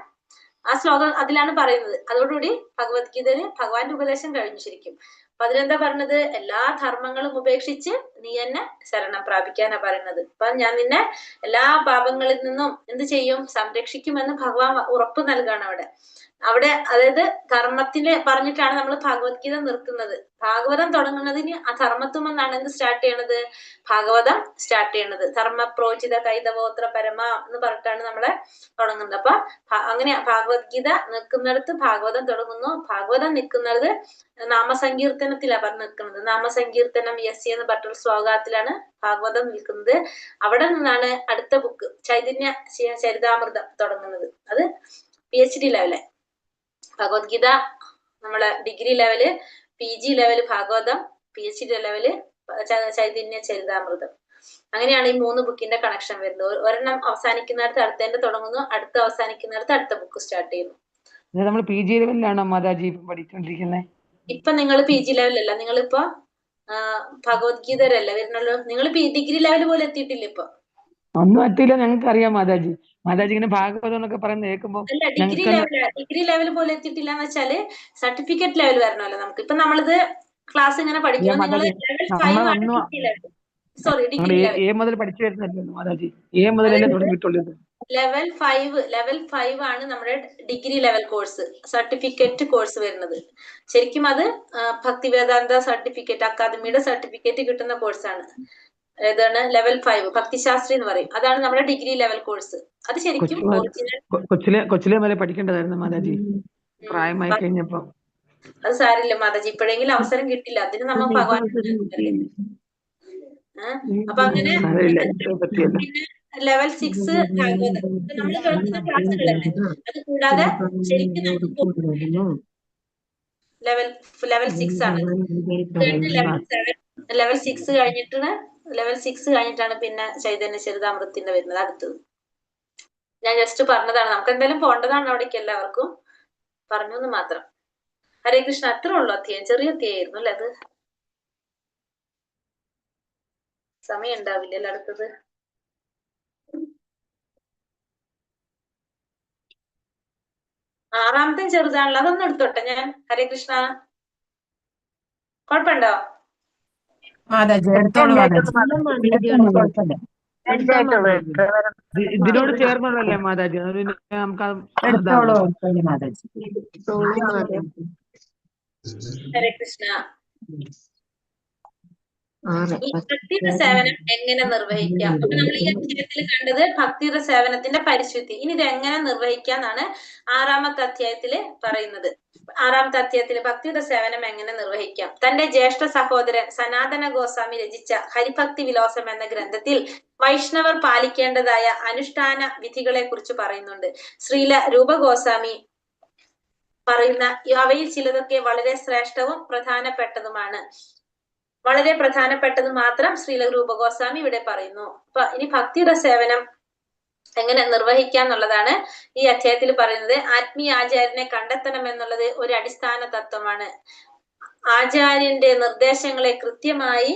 ആ ശ്ലോകം അതിലാണ് പറയുന്നത്. അതോടുകൂടി ഭഗവത്ഗീതയിൽ ഭഗവാന്റെ ഉപദേശം കഴിഞ്ഞു ശരിക്കും. അപ്പൊ അതിലെന്താ പറഞ്ഞത്? എല്ലാ ധർമ്മങ്ങളും ഉപേക്ഷിച്ച് നീ എന്നെ ശരണം പ്രാപിക്കാനാ പറയുന്നത്. അപ്പൊ ഞാൻ നിന്നെ എല്ലാ പാപങ്ങളിൽ നിന്നും എന്ത് ചെയ്യും? സംരക്ഷിക്കുമെന്ന് ഭഗവാൻ ഉറപ്പ് നൽകാണ് അവിടെ. അതായത് ധർമ്മത്തിനെ പറഞ്ഞിട്ടാണ് നമ്മൾ ഭഗവത്ഗീത നിർത്തുന്നത്. ഭാഗവതം തുടങ്ങുന്നതിന് ആ ധർമ്മത്വം എന്നാണ് എന്ത് സ്റ്റാർട്ട് ചെയ്യണത്? ഭാഗവതം സ്റ്റാർട്ട് ചെയ്യണത്. ധർമ്മ പ്രോചിത കൈതവോത്ര പരമ എന്ന് പറഞ്ഞിട്ടാണ് നമ്മളെ തുടങ്ങുന്നത്. അപ്പൊ അങ്ങനെ ഭഗവത്ഗീത നിൽക്കുന്നിടത്ത് ഭാഗവതം തുടങ്ങുന്നു. ഭാഗവതം നിൽക്കുന്നത് നാമസങ്കീർത്തനത്തിലാണ് നിൽക്കുന്നത്. നാമസങ്കീർത്തനം യസ്യ എന്ന് പറഞ്ഞൊരു ശ്ലോകത്തിലാണ് ഭാഗവതം നിൽക്കുന്നത്. അവിടെ നിന്നാണ് അടുത്ത ബുക്ക് ചൈതന്യ ചരിതാമൃതം തുടങ്ങുന്നത്. അത് PhD ലെവല്. ഭഗവത്ഗീത നമ്മളെ degree level, PG level Bhagavatam, PhD level Chaitanya Charitamrita. അങ്ങനെയാണ് ഈ 3 ബുക്കിന്റെ കണക്ഷൻ വരുന്നത്. ഒരെണ്ണം അവസാനിക്കുന്നിടത്ത് അടുത്തതിന്റെ തുടങ്ങുന്നു, അടുത്ത അവസാനിക്കുന്നിടത്ത് അടുത്ത ബുക്ക് സ്റ്റാർട്ട് ചെയ്യുന്നു. നമ്മൾ PG ലെവലിലാണോ മാതാജി പഠിച്ചുകൊണ്ടിരിക്കുന്നത്? ഇപ്പൊ നിങ്ങൾ PG ലെവലല്ല, നിങ്ങളിപ്പോ ഭഗവത്ഗീതരല്ല വരുന്നുള്ളൂ. നിങ്ങൾ ഡിഗ്രി ലെവൽ പോലെ എത്തിയിട്ടില്ല ഇപ്പൊ. ഒന്നും എത്തിയില്ല, ഞങ്ങൾക്ക് അറിയാം മാതാജി. മാതാജി ഇങ്ങനെ ഭാഗവതം എന്നൊക്കെ പറയുന്നത് കേൾക്കുമ്പോ അല്ല, ഡിഗ്രി ലെവൽ പോലെ എത്തിയിട്ടില്ല എന്ന് വെച്ചാല് സർട്ടിഫിക്കറ്റ് ലെവൽ വരണമല്ലോ നമുക്ക്. ഇപ്പൊ നമ്മളിത് ക്ലാസ് ഇങ്ങനെ പഠിക്കണം. നിങ്ങൾ ലെവൽ 5 ആണ് degree level. Sorry, degree level A മുതൽ പഠിച്ചു വരുന്നല്ലോ മാതാജി. A മുതലല്ലേ തുടങ്ങിയിട്ടുള്ളത്. ലെവൽ 5 ആണ് നമ്മുടെ degree level course, certificate course വരുന്നത്. ശരിക്കും അത് ഭക്തിവേദാന്ത സർട്ടിഫിക്കറ്റ് അക്കാദമിയുടെ സർട്ടിഫിക്കറ്റ് കിട്ടുന്ന കോഴ്സാണ്. ഏതാണ്? ലെവൽ 5 ഭക്തിശാസ്ത്രി എന്ന് പറയും. അതാണ് നമ്മുടെ ഡിഗ്രി ലെവൽ കോഴ്സ്. അത് ശരിക്കും കൊച്ചിലെ വരെ പഠിക്കേണ്ടതായിരുന്നു മാതാജി. പ്രായമായി കഴിഞ്ഞപ്പോ അത് സാരില്ല മാതാജി, ഇപ്പോഴെങ്കിലും അവസരം കിട്ടില്ല. അതിന് നമ്മൾ ഭഗവാൻ. അപ്പൊ അങ്ങനെ ലെവൽ 6 ഭാഗവതം നമ്മൾ കേൾക്കുന്ന ക്ലാസ്സുകളല്ലേ. അത് കൂടാതെ ശരിക്കും ലെവൽ 6 ആണ്. ലെവൽ 6 കഴിഞ്ഞിട്ടാണ് പിന്നെ ചൈതന്യ ചരിതാമൃതത്തിന്റെ വരുന്നത് അടുത്തത്. ഞാൻ ജസ്റ്റ് പറഞ്ഞതാണ്. നമുക്ക് എന്തായാലും പോണ്ടതാണ് അവിടേക്ക്, എല്ലാവർക്കും പറഞ്ഞു മാത്രം. ഹരേ കൃഷ്ണ. അത്രേ ഉള്ളൂ അധ്യായം. ചെറിയ അധ്യായമായിരുന്നു അല്ലെ അത്? സമയം ഉണ്ടാവില്ലല്ലോ അടുത്തത്. ആറാമത്തെ ചെറുതാണല്ലോ, അതൊന്നും എടുത്തോട്ടെ ഞാൻ. ഹരേ കൃഷ്ണ. കുഴപ്പമുണ്ടോ? ഇതിനോട് ചേർന്നുള്ളല്ലേ മാതാജി? ഹരേ കൃഷ്ണ. ഈ ഭക്തിയുടെ സേവനം എങ്ങനെ നിർവഹിക്കാം? അപ്പൊ നമ്മൾ ഈ അധ്യായത്തിൽ കണ്ടത് ഭക്തിയുടെ സേവനത്തിന്റെ പരിശുദ്ധി. ഇനി ഇത് എങ്ങനെ നിർവഹിക്കാന്നാണ് 6ാമത്തെ അധ്യായത്തില് പറയുന്നത്. 6-ാമത്തെ അധ്യായത്തിൽ ഭക്തിയുടെ സേവനം എങ്ങനെ നിർവഹിക്കാം. തന്റെ ജ്യേഷ്ഠ സഹോദരൻ സനാതന ഗോസ്വാമി രചിച്ച ഹരിഭക്തി വിലോസം എന്ന ഗ്രന്ഥത്തിൽ വൈഷ്ണവർ പാലിക്കേണ്ടതായ അനുഷ്ഠാന വിധികളെ കുറിച്ച് പറയുന്നുണ്ട്. ശ്രീല രൂപ ഗോസ്വാമി പറയുന്ന അവയിൽ ചിലതൊക്കെ വളരെ ശ്രേഷ്ഠവും പ്രധാനപ്പെട്ടതുമാണ്. വളരെ പ്രധാനപ്പെട്ടത് മാത്രം ശ്രീല രൂപ ഗോസ്വാമി ഇവിടെ പറയുന്നു. അപ്പൊ ഇനി ഭക്തിയുടെ സേവനം എങ്ങനെ നിർവഹിക്കാം എന്നുള്ളതാണ് ഈ അധ്യായത്തിൽ പറയുന്നത്. ആത്മീയ ആചാര്യനെ കണ്ടെത്തണം എന്നുള്ളത് ഒരു അടിസ്ഥാന തത്വമാണ്. ആചാര്യന്റെ നിർദ്ദേശങ്ങളെ കൃത്യമായി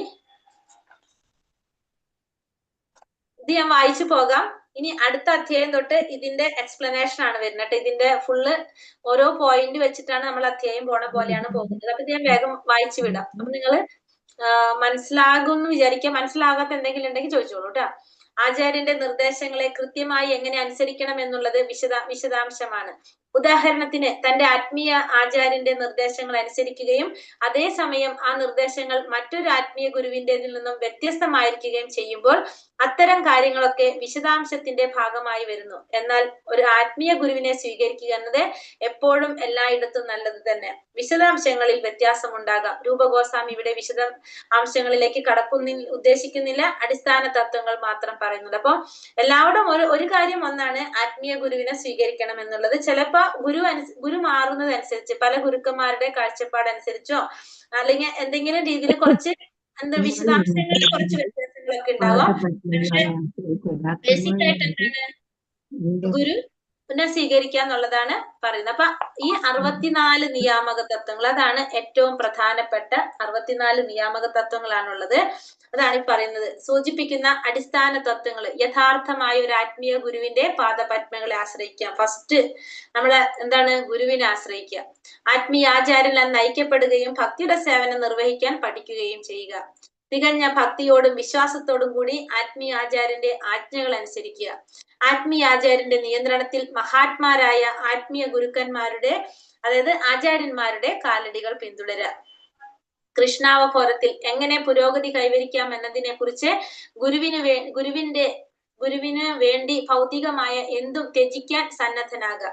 ഇത് ഞാൻ വായിച്ചു പോകാം. ഇനി അടുത്ത അധ്യായം തൊട്ട് ഇതിന്റെ എക്സ്പ്ലനേഷൻ ആണ് വരുന്നത്. ഇതിന്റെ ഫുള്ള് ഓരോ പോയിന്റ് വെച്ചിട്ടാണ് നമ്മൾ അധ്യായം പോണ പോലെയാണ് പോകുന്നത്. അപ്പൊ ഞാൻ വേഗം വായിച്ചു വിടാം. അപ്പൊ നിങ്ങൾ മനസ്സിലാകും എന്ന് വിചാരിക്കാം. മനസ്സിലാകാത്ത എന്തെങ്കിലും ഉണ്ടെങ്കിൽ ചോദിച്ചോളൂ കേട്ടോ. ആചാര്യന്റെ നിർദ്ദേശങ്ങളെ കൃത്യമായി എങ്ങനെ അനുസരിക്കണം എന്നുള്ളത് വിശദാംശമാണ്. ഉദാഹരണത്തിന് തന്റെ ആത്മീയ ആചാര്യന്റെ നിർദ്ദേശങ്ങൾ അനുസരിക്കുകയും അതേസമയം ആ നിർദ്ദേശങ്ങൾ മറ്റൊരു ആത്മീയ ഗുരുവിന്റേതിൽ നിന്നും വ്യത്യസ്തമായിരിക്കുകയും ചെയ്യുമ്പോൾ അത്തരം കാര്യങ്ങളൊക്കെ വിശദാംശത്തിന്റെ ഭാഗമായി വരുന്നു. എന്നാൽ ഒരു ആത്മീയ ഗുരുവിനെ സ്വീകരിക്കുക എന്നത് എപ്പോഴും എല്ലായിടത്തും നല്ലത് തന്നെ. വിശദാംശങ്ങളിൽ വ്യത്യാസമുണ്ടാകാം. രൂപഗോസ്വാമി ഇവിടെ വിശദാംശങ്ങളിലേക്ക് ഉദ്ദേശിക്കുന്നില്ല, അടിസ്ഥാന തത്വങ്ങൾ മാത്രം പറയുന്നുണ്ട്. അപ്പൊ എല്ലാവരും ഒരു കാര്യം ഒന്നാണ്, ആത്മീയ ഗുരുവിനെ സ്വീകരിക്കണം എന്നുള്ളത്. ചിലപ്പോ ഗുരു മാറുന്നതനുസരിച്ച് പല ഗുരുക്കന്മാരുടെ കാഴ്ചപ്പാടനുസരിച്ചോ അല്ലെങ്കിൽ എന്തെങ്കിലും രീതിയിൽ കുറച്ച് വിശദാംശങ്ങളിൽ കുറച്ച് വ്യത്യാസങ്ങളൊക്കെ ഉണ്ടാവാം. പക്ഷെ ബേസിക് ആയിട്ട് എന്താണ് ഗുരുവിനെ സ്വീകരിക്കുക എന്നുള്ളതാണ് പറയുന്നത്. അപ്പൊ ഈ 64 നിയാമക തത്വങ്ങൾ, അതാണ് ഏറ്റവും പ്രധാനപ്പെട്ട 64 നിയാമക തത്വങ്ങളാണുള്ളത്. അതാണ് ഈ പറയുന്നത്. സൂചിപ്പിക്കുന്ന അടിസ്ഥാന തത്വങ്ങൾ. യഥാർത്ഥമായ ഒരു ആത്മീയ ഗുരുവിന്റെ പാദപത്മങ്ങളെ ആശ്രയിക്കാം. ഫസ്റ്റ് നമ്മളെ എന്താണ്? ഗുരുവിനെ ആശ്രയിക്കുക. ആത്മീയ ആചാര്യനാൽ നയിക്കപ്പെടുകയും ഭക്തിയുടെ സേവനം നിർവഹിക്കാൻ പഠിക്കുകയും ചെയ്യുക. തികഞ്ഞ ഭക്തിയോടും വിശ്വാസത്തോടും കൂടി ആത്മീയ ആചാര്യന്റെ ആജ്ഞകൾ അനുസരിക്കുക. ആത്മീയ ആചാര്യന്റെ നിയന്ത്രണത്തിൽ മഹാത്മാരായ ആത്മീയ ഗുരുക്കന്മാരുടെ, അതായത് ആചാര്യന്മാരുടെ കാലടികൾ പിന്തുടരുക. കൃഷ്ണാവബോധത്തിൽ എങ്ങനെ പുരോഗതി കൈവരിക്കാം എന്നതിനെ കുറിച്ച് ഗുരുവിന് വേണ്ടി ഭൗതികമായ എന്തും ത്യജിക്കാൻ സന്നദ്ധനാകുക.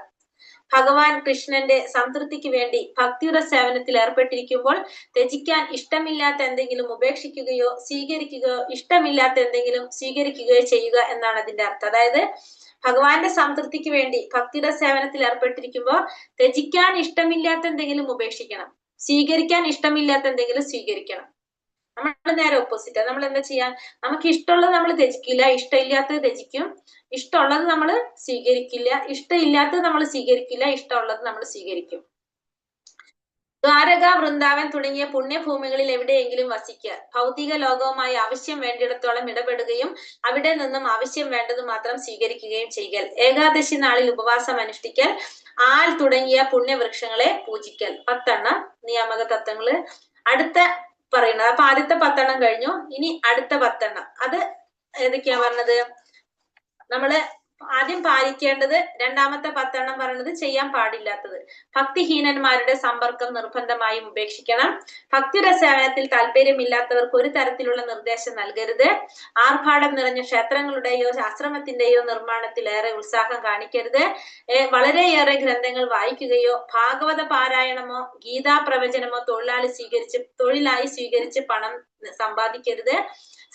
ഭഗവാൻ കൃഷ്ണന്റെ സംതൃപ്തിക്ക് വേണ്ടി ഭക്തിയുടെ സേവനത്തിൽ ഏർപ്പെട്ടിരിക്കുമ്പോൾ ത്യജിക്കാൻ ഇഷ്ടമില്ലാത്ത എന്തെങ്കിലും ഉപേക്ഷിക്കുകയോ സ്വീകരിക്കുകയോ ഇഷ്ടമില്ലാത്ത എന്തെങ്കിലും സ്വീകരിക്കുകയോ ചെയ്യുക എന്നാണ് അതിന്റെ അർത്ഥം. അതായത് ഭഗവാന്റെ സംതൃപ്തിക്ക് വേണ്ടി ഭക്തിയുടെ സേവനത്തിൽ ഏർപ്പെട്ടിരിക്കുമ്പോൾ ത്യജിക്കാൻ ഇഷ്ടമില്ലാത്ത എന്തെങ്കിലും ഉപേക്ഷിക്കണം, സ്വീകരിക്കാൻ ഇഷ്ടമില്ലാത്ത എന്തെങ്കിലും സ്വീകരിക്കണം. നമ്മൾ നേരെ ഓപ്പോസിറ്റ്. നമ്മൾ എന്താ ചെയ്യാ? നമുക്ക് ഇഷ്ടമുള്ളത് നമ്മൾ ത്യജിക്കില്ല, ഇഷ്ടമില്ലാത്തത് ത്യജിക്കും. ഇഷ്ടമുള്ളത് നമ്മൾ സ്വീകരിക്കില്ല, ഇഷ്ടമില്ലാത്തത് നമ്മൾ സ്വീകരിക്കില്ല, ഇഷ്ടമുള്ളത് നമ്മൾ സ്വീകരിക്കും. ദ്വാരക, വൃന്ദാവൻ തുടങ്ങിയ പുണ്യഭൂമികളിൽ എവിടെയെങ്കിലും വസിക്കുക. ഭൗതിക ലോകവുമായി ആവശ്യം വേണ്ടിയിടത്തോളം ഇടപെടുകയും അവിടെ നിന്നും ആവശ്യം വേണ്ടത് മാത്രം സ്വീകരിക്കുകയും ചെയ്യുക. ഏകാദശി നാളിൽ ഉപവാസം അനുഷ്ഠിക്കൽ. ആൽ തുടങ്ങിയ പുണ്യവൃക്ഷങ്ങളെ പൂജിക്കൽ. 10 നിയാമക തത്വങ്ങള് അടുത്ത പറയുന്നത്. അപ്പൊ ആദ്യത്തെ 10 കഴിഞ്ഞു. ഇനി അടുത്ത 10. അത് ഏതൊക്കെയാ പറഞ്ഞത്? നമ്മള് ആദ്യം പാലിക്കേണ്ടത്. രണ്ടാമത്തെ 10 പറയുന്നത് ചെയ്യാൻ പാടില്ലാത്തത്. ഭക്തിഹീനന്മാരുടെ സമ്പർക്കം നിർബന്ധമായും ഉപേക്ഷിക്കണം. ഭക്തിയുടെ സേവനത്തിൽ താല്പര്യമില്ലാത്തവർക്ക് ഒരു തരത്തിലുള്ള നിർദ്ദേശം നൽകരുത്. ആർഭാടം നിറഞ്ഞ ക്ഷേത്രങ്ങളുടെയോ ആശ്രമത്തിന്റെയോ നിർമ്മാണത്തിൽ ഏറെ ഉത്സാഹം കാണിക്കരുത്. വളരെയേറെ ഗ്രന്ഥങ്ങൾ വായിക്കുകയോ ഭാഗവത പാരായണമോ ഗീതാ പ്രവചനമോ തൊഴിലായി സ്വീകരിച്ച് പണം സമ്പാദിക്കരുത്.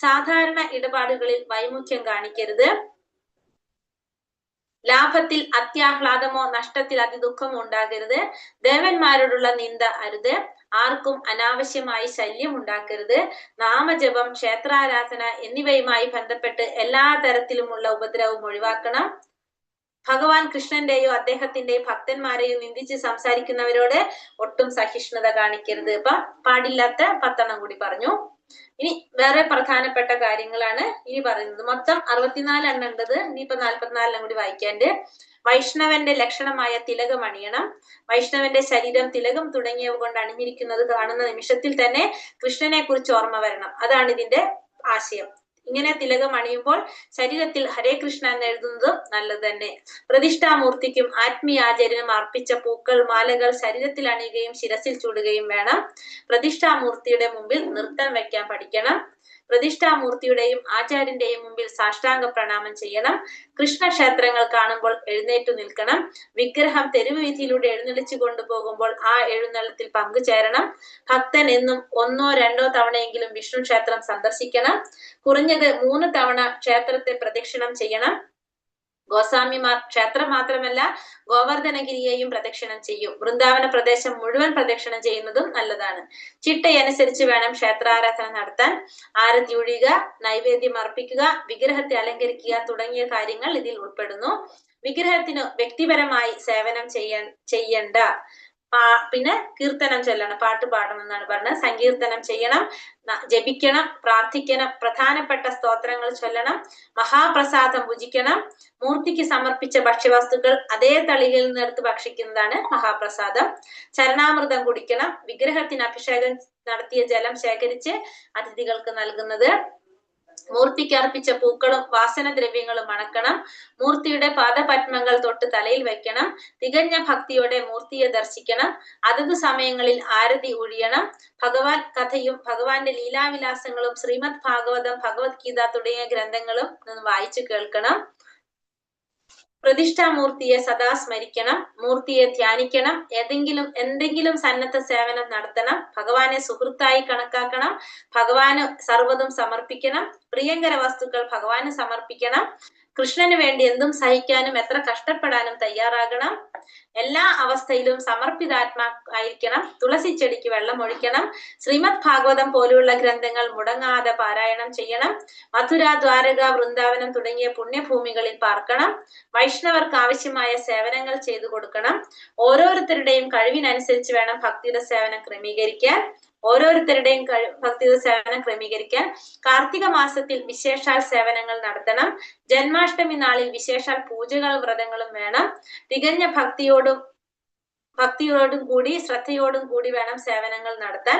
സാധാരണ ഇടപാടുകളിൽ വൈമുഖ്യം കാണിക്കരുത്. ലാഭത്തിൽ അത്യാഹ്ലാദമോ നഷ്ടത്തിൽ അതിദുഃഖമോ ഉണ്ടാകരുത്. ദേവന്മാരോടുള്ള നിന്ദ അരുത്. ആർക്കും അനാവശ്യമായി ശല്യം ഉണ്ടാക്കരുത്. നാമജപം, ക്ഷേത്രാരാധന എന്നിവയുമായി ബന്ധപ്പെട്ട് എല്ലാ തരത്തിലുമുള്ള ഉപദ്രവവും ഒഴിവാക്കണം. ഭഗവാൻ കൃഷ്ണന്റെയോ അദ്ദേഹത്തിന്റെയോ ഭക്തന്മാരെയോ നിന്ദിച്ച് സംസാരിക്കുന്നവരോട് ഒട്ടും സഹിഷ്ണുത കാണിക്കരുത്. ഇപ്പൊ പാടില്ലാത്ത 10 കൂടി പറഞ്ഞു. ഇനി വേറെ പ്രധാനപ്പെട്ട കാര്യങ്ങളാണ് ഇനി പറയുന്നത്. മൊത്തം 64 എണ്ണം ഉണ്ടത്. ഇനിയിപ്പോ 44 കൂടി വായിക്കാണ്ട്. വൈഷ്ണവന്റെ ലക്ഷണമായ തിലകം അണിയണം. വൈഷ്ണവന്റെ ശരീരം തിലകം തുടങ്ങിയവ കൊണ്ട് അണിഞ്ഞിരിക്കുന്നത് കാണുന്ന നിമിഷത്തിൽ തന്നെ കൃഷ്ണനെ കുറിച്ച് ഓർമ്മ വരണം. അതാണ് ഇതിന്റെ ആശയം. ഇങ്ങനെ തിലകം അണിയുമ്പോൾ ശരീരത്തിൽ ഹരേ കൃഷ്ണ എന്ന് എഴുതുന്നതും നല്ലത് തന്നെ. പ്രതിഷ്ഠാമൂർത്തിക്കും ആത്മീയ ആചാര്യനും അർപ്പിച്ച പൂക്കൾ, മാലകൾ ശരീരത്തിൽ അണിയുകയും ശിരസിൽ ചൂടുകയും വേണം. പ്രതിഷ്ഠാമൂർത്തിയുടെ മുമ്പിൽ നൃത്തം വെക്കാൻ പഠിക്കണം. പ്രതിഷ്ഠാമൂർത്തിയുടെയും ആചാര്യന്റെയും മുമ്പിൽ സാഷ്ടാംഗ പ്രണാമം ചെയ്യണം. കൃഷ്ണക്ഷേത്രങ്ങൾ കാണുമ്പോൾ എഴുന്നേറ്റു നിൽക്കണം. വിഗ്രഹം തെരുവ് വീതിയിലൂടെ എഴുന്നള്ളിച്ചു കൊണ്ടുപോകുമ്പോൾ ആ എഴുന്നള്ളത്തിൽ പങ്കുചേരണം. ഭക്തൻ എന്നും 1 or 2 തവണയെങ്കിലും വിഷ്ണു ക്ഷേത്രം സന്ദർശിക്കണം. കുറഞ്ഞത് 3 തവണ ക്ഷേത്രത്തെ പ്രദക്ഷിണം ചെയ്യണം. ഗോസ്വാമിമാർ ക്ഷേത്രം മാത്രമല്ല ഗോവർദ്ധനഗിരിയെയും പ്രദക്ഷിണം ചെയ്യും. വൃന്ദാവന പ്രദേശം മുഴുവൻ പ്രദക്ഷിണം ചെയ്യുന്നതും നല്ലതാണ്. ചിട്ടയനുസരിച്ച് വേണം ക്ഷേത്രാരാധന നടത്താൻ. ആരതി ഒഴിയുക, നൈവേദ്യം അർപ്പിക്കുക, വിഗ്രഹത്തെ അലങ്കരിക്കുക തുടങ്ങിയ കാര്യങ്ങൾ ഇതിൽ ഉൾപ്പെടുന്നു. വിഗ്രഹത്തിന് വ്യക്തിപരമായി സേവനം ചെയ്യണ്ട. പിന്നെ കീർത്തനം ചൊല്ലണം, പാട്ട് പാടണം എന്നാണ് പറഞ്ഞത്. സങ്കീർത്തനം ചെയ്യണം, ജപിക്കണം, പ്രാർത്ഥിക്കണം, പ്രധാനപ്പെട്ട സ്തോത്രങ്ങൾ ചൊല്ലണം, മഹാപ്രസാദം ഭുജിക്കണം. മൂർത്തിക്ക് സമർപ്പിച്ച ഭക്ഷ്യവസ്തുക്കൾ അതേ തളികയിൽ നിന്ന് എടുത്ത് ഭക്ഷിക്കുന്നതാണ് മഹാപ്രസാദം. ചരണാമൃതം കുടിക്കണം. വിഗ്രഹത്തിന് അഭിഷേകം നടത്തിയ ജലം ശേഖരിച്ച് അതിഥികൾക്ക് നൽകുന്നത്. മൂർത്തിക്ക് അർപ്പിച്ച പൂക്കളും വാസനദ്രവ്യങ്ങളും മണക്കണം. മൂർത്തിയുടെ പാദപത്മങ്ങൾ തൊട്ട് തലയിൽ വെക്കണം. തികഞ്ഞ ഭക്തിയോടെ മൂർത്തിയെ ദർശിക്കണം. അതത് സമയങ്ങളിൽ ആരതി ഒഴിയണം. ഭഗവാൻ കഥയും ഭഗവാന്റെ ലീലാവിലാസങ്ങളും ശ്രീമദ് ഭാഗവതം, ഭഗവത്ഗീത തുടങ്ങിയ ഗ്രന്ഥങ്ങളും വായിച്ചു കേൾക്കണം. പ്രതിഷ്ഠാമൂർത്തിയെ സദാ സ്മരിക്കണം. മൂർത്തിയെ ധ്യാനിക്കണം. എന്തെങ്കിലും സന്നദ്ധ സേവനം നടത്തണം. ഭഗവാനെ സുഹൃത്തായി കണക്കാക്കണം. ഭഗവാന് സർവ്വതും സമർപ്പിക്കണം. പ്രിയങ്കര വസ്തുക്കൾ ഭഗവാന് സമർപ്പിക്കണം. കൃഷ്ണന് വേണ്ടി എന്തും സഹിക്കാനും എത്ര കഷ്ടപ്പെടാനും തയ്യാറാകണം. എല്ലാ അവസ്ഥയിലും സമർപ്പിതാത്മാ ആയിരിക്കണം. തുളസി ചെടിക്ക് വെള്ളം ഒഴിക്കണം. ശ്രീമദ് ഭാഗവതം പോലെയുള്ള ഗ്രന്ഥങ്ങൾ മുടങ്ങാതെ പാരായണം ചെയ്യണം. മഥുര, ദ്വാരക, വൃന്ദാവനം തുടങ്ങിയ പുണ്യഭൂമികളിൽ പാർക്കണം. വൈഷ്ണവർക്ക് ആവശ്യമായ സേവനങ്ങൾ ചെയ്തു കൊടുക്കണം. ഓരോരുത്തരുടെയും കഴിവിനനുസരിച്ച് വേണം ഭക്തിയുടെ സേവനം ക്രമീകരിക്കാൻ. കാർത്തിക മാസത്തിൽ വിശേഷാൽ സേവനങ്ങൾ നടത്തണം. ജന്മാഷ്ടമി നാളിൽ വിശേഷാൽ പൂജകളും വ്രതങ്ങളും വേണം. തികഞ്ഞ ഭക്തിയോടും കൂടി ശ്രദ്ധയോടും കൂടി വേണം സേവനങ്ങൾ നടത്താൻ.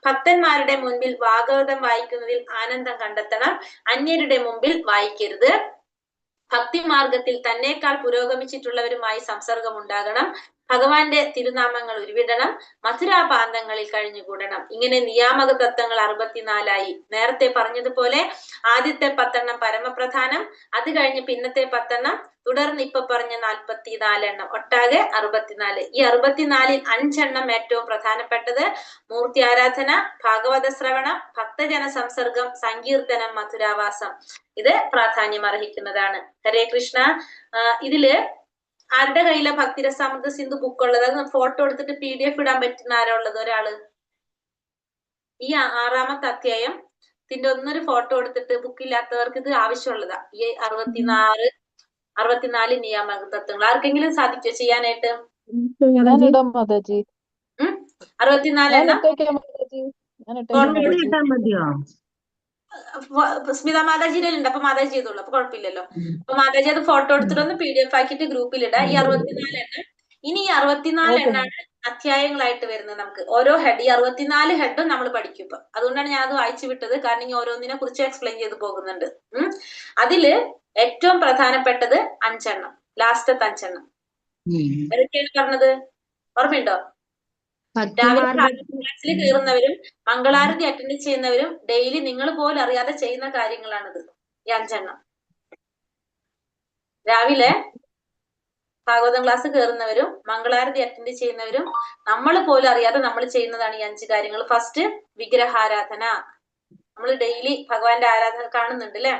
ഭക്തന്മാരുടെ മുൻപിൽ ഭാഗവതം വായിക്കുന്നതിൽ ആനന്ദം കണ്ടെത്തണം. അന്യരുടെ മുമ്പിൽ വായിക്കരുത്. ഭക്തിമാർഗത്തിൽ തന്നേക്കാൾ പുരോഗമിച്ചിട്ടുള്ളവരുമായി സംസർഗം ഉണ്ടാകണം. ഭഗവാന്റെ തിരുനാമങ്ങൾ ഉരുവിടണം. മധുരാപാന്തങ്ങളിൽ കഴിഞ്ഞുകൂടണം. ഇങ്ങനെ നിയാമക തത്വങ്ങൾ 64 നേരത്തെ പറഞ്ഞതുപോലെ ആദ്യത്തെ 10 പരമപ്രധാനം, അത് കഴിഞ്ഞ് പിന്നത്തെ 10, തുടർന്ന് ഇപ്പൊ പറഞ്ഞ 44 ഒട്ടാകെ 64. ഈ 64-ൽ 5 ഏറ്റവും പ്രധാനപ്പെട്ടത് മൂർത്തി ആരാധന, ഭാഗവത ശ്രവണം, ഭക്തജന സംസർഗം, സങ്കീർത്തനം, മധുരാവാസം. ഇത് പ്രാധാന്യം അർഹിക്കുന്നതാണ്. ഹരേ കൃഷ്ണ. ഇതില് ആരുടെ കയ്യിലെ ഭക്തിരസാമൃത സിന്ധു ബുക്ക് ഉള്ളത്? അത് ഫോട്ടോ എടുത്തിട്ട് PDF ഇടാൻ പറ്റുന്ന ആരാ ഉള്ളത്? ഒരാള്. ഈ 6ാമത്തെ അധ്യായം ഇതിന്റെ ഒന്നൊരു ഫോട്ടോ എടുത്തിട്ട് ബുക്കില്ലാത്തവർക്ക് ഇത് ആവശ്യമുള്ളതാ. ഈ 64 നിയാമക തത്വങ്ങൾ ആർക്കെങ്കിലും സാധിച്ചോ ചെയ്യാനായിട്ട്? 64 മതിയോ? സ്മിത മാതാജിയുടെ ഉണ്ട്. അപ്പൊ മാതാജി ചെയ്തോളൂ. അപ്പൊ കുഴപ്പമില്ലല്ലോ. അപ്പൊ മാതാജി അത് ഫോട്ടോ എടുത്തിട്ടൊന്ന് PDF ആക്കിയിട്ട് ഗ്രൂപ്പിൽ ഇടാം. ഈ 64 ഇനി ഈ 64 അധ്യായങ്ങളായിട്ട് വരുന്നത്. നമുക്ക് ഓരോ ഹെഡ്, ഈ 64 ഹെഡും നമ്മൾ പഠിക്കും ഇപ്പൊ. അതുകൊണ്ടാണ് ഞാൻ അത് വായിച്ചു വിട്ടത്. കാരണം ഈ ഓരോന്നിനെ കുറിച്ച് എക്സ്പ്ലെയിൻ ചെയ്ത് പോകുന്നുണ്ട്. അതില് ഏറ്റവും പ്രധാനപ്പെട്ടത് 5, ലാസ്റ്റത്തെ 5. ഏതൊക്കെയാണ് പറഞ്ഞത്? ഓർമ്മയുണ്ടോ? രാവിലെ ക്ലാസ്സിൽ കയറുന്നവരും മംഗളാരതി അറ്റൻഡ് ചെയ്യുന്നവരും ഡെയിലി നിങ്ങൾ പോലും അറിയാതെ ചെയ്യുന്ന കാര്യങ്ങളാണിത്. ഈ 5. രാവിലെ ഭാഗവതം ക്ലാസ് കയറുന്നവരും മംഗളാരതി അറ്റൻഡ് ചെയ്യുന്നവരും നമ്മൾ പോലും അറിയാതെ നമ്മൾ ചെയ്യുന്നതാണ് ഈ 5 കാര്യങ്ങൾ. ഫസ്റ്റ് വിഗ്രഹാരാധന. നമ്മൾ ഡെയിലി ഭഗവാന്റെ ആരാധന കാണുന്നുണ്ട് അല്ലെ?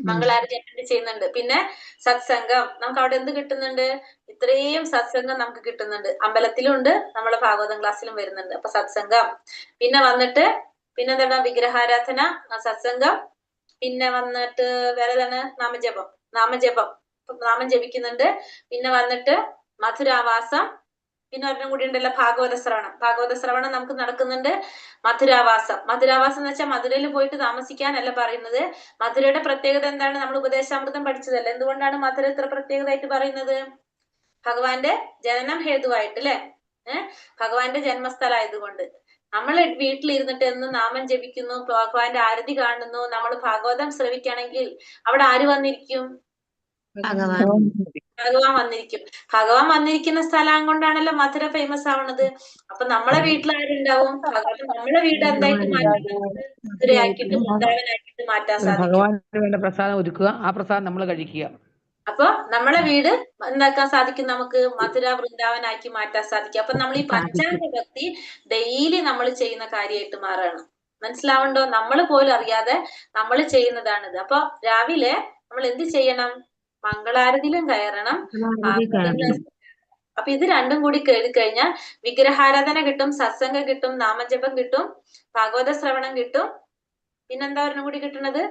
മംഗളാരതി അറ്റൻഡ് ചെയ്യുന്നുണ്ട്. പിന്നെ സത്സംഗം. നമുക്ക് അവിടെ എന്ത് കിട്ടുന്നുണ്ട്? ഇത്രയും സത്സംഗം നമുക്ക് കിട്ടുന്നുണ്ട്. അമ്പലത്തിലുണ്ട്, നമ്മളെ ഭാഗവതം ക്ലാസ്സിലും വരുന്നുണ്ട്. അപ്പൊ സത്സംഗം. പിന്നെ വന്നിട്ട് പിന്നെന്താണ്? വിഗ്രഹാരാധന, സത്സംഗം. പിന്നെ വന്നിട്ട് വേറെ ഏതാണ്? നാമജപം നാമം ജപിക്കുന്നുണ്ട്. പിന്നെ വന്നിട്ട് മധുരാവാസം. പിന്നെ ഒരെണ്ണം കൂടി ഉണ്ടല്ലോ, ഭാഗവത ശ്രവണം നമുക്ക് നടക്കുന്നുണ്ട്. മധുരാവാസം എന്ന് വെച്ചാൽ മധുരയിൽ പോയിട്ട് താമസിക്കാനല്ല പറയുന്നത്. മധുരയുടെ പ്രത്യേകത എന്താണ്? നമ്മൾ ഉപദേശാമൃതം പഠിച്ചതല്ലേ. എന്തുകൊണ്ടാണ് മധുര ഇത്ര പ്രത്യേകതയായിട്ട് പറയുന്നത്? ഭഗവാന്റെ ജനനം ഹേതുവായിട്ട് അല്ലെ? ഭഗവാന്റെ ജന്മസ്ഥലമായതുകൊണ്ട്. നമ്മൾ വീട്ടിലിരുന്നിട്ട് എന്ന് നാമം ജപിക്കുന്നു, ഭഗവാന്റെ ആരതി കാണുന്നു, നമ്മൾ ഭാഗവതം ശ്രവിക്കുകയാണെങ്കിൽ അവിടെ ആര് വന്നിരിക്കും? ഭഗവാൻ ഭഗവാൻ വന്നിരിക്കും. ഭഗവാൻ വന്നിരിക്കുന്ന സ്ഥലം കൊണ്ടാണല്ലോ മധുര ഫേമസ് ആവണത്. അപ്പൊ നമ്മളെ വീട്ടിൽ ആരുണ്ടാവും? ഭഗവാൻ നമ്മളെ വീട് എന്തായിട്ട് മാറ്റാൻ മധുരയാക്കിയിട്ട് വൃന്ദാവനാക്കിയിട്ട് മാറ്റാൻ സാധിക്കും. ഭഗവാന് വേണ്ട പ്രസാദം ഒരുക്കുക, ആ പ്രസാദം നമ്മൾ കഴിക്കുക. അപ്പൊ നമ്മളെ വീട് എന്താക്കാൻ സാധിക്കും? നമുക്ക് മധുര വൃന്ദാവനാക്കി മാറ്റാൻ സാധിക്കും. അപ്പൊ നമ്മൾ ഈ പഞ്ചാംഗ ഭക്തി ഡെയിലി നമ്മൾ ചെയ്യുന്ന കാര്യമായിട്ട് മാറണം. മനസ്സിലാവണ്ടോ? നമ്മൾ പോലും അറിയാതെ നമ്മൾ ചെയ്യുന്നതാണിത്. അപ്പൊ രാവിലെ നമ്മൾ എന്ത് ചെയ്യണം? മംഗളാരതിയിലും കയറണം. അപ്പൊ ഇത് രണ്ടും കൂടി കേറി കഴിഞ്ഞാൽ വിഗ്രഹാരാധന കിട്ടും, സത്സംഗം കിട്ടും, നാമജപം കിട്ടും, ഭാഗവത ശ്രവണം കിട്ടും. പിന്നെന്താ ഒരെണ്ണം കൂടി കിട്ടുന്നത്?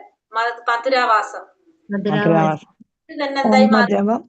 മധുരാവാസം. ഇത് തന്നെ എന്തായി മാറും?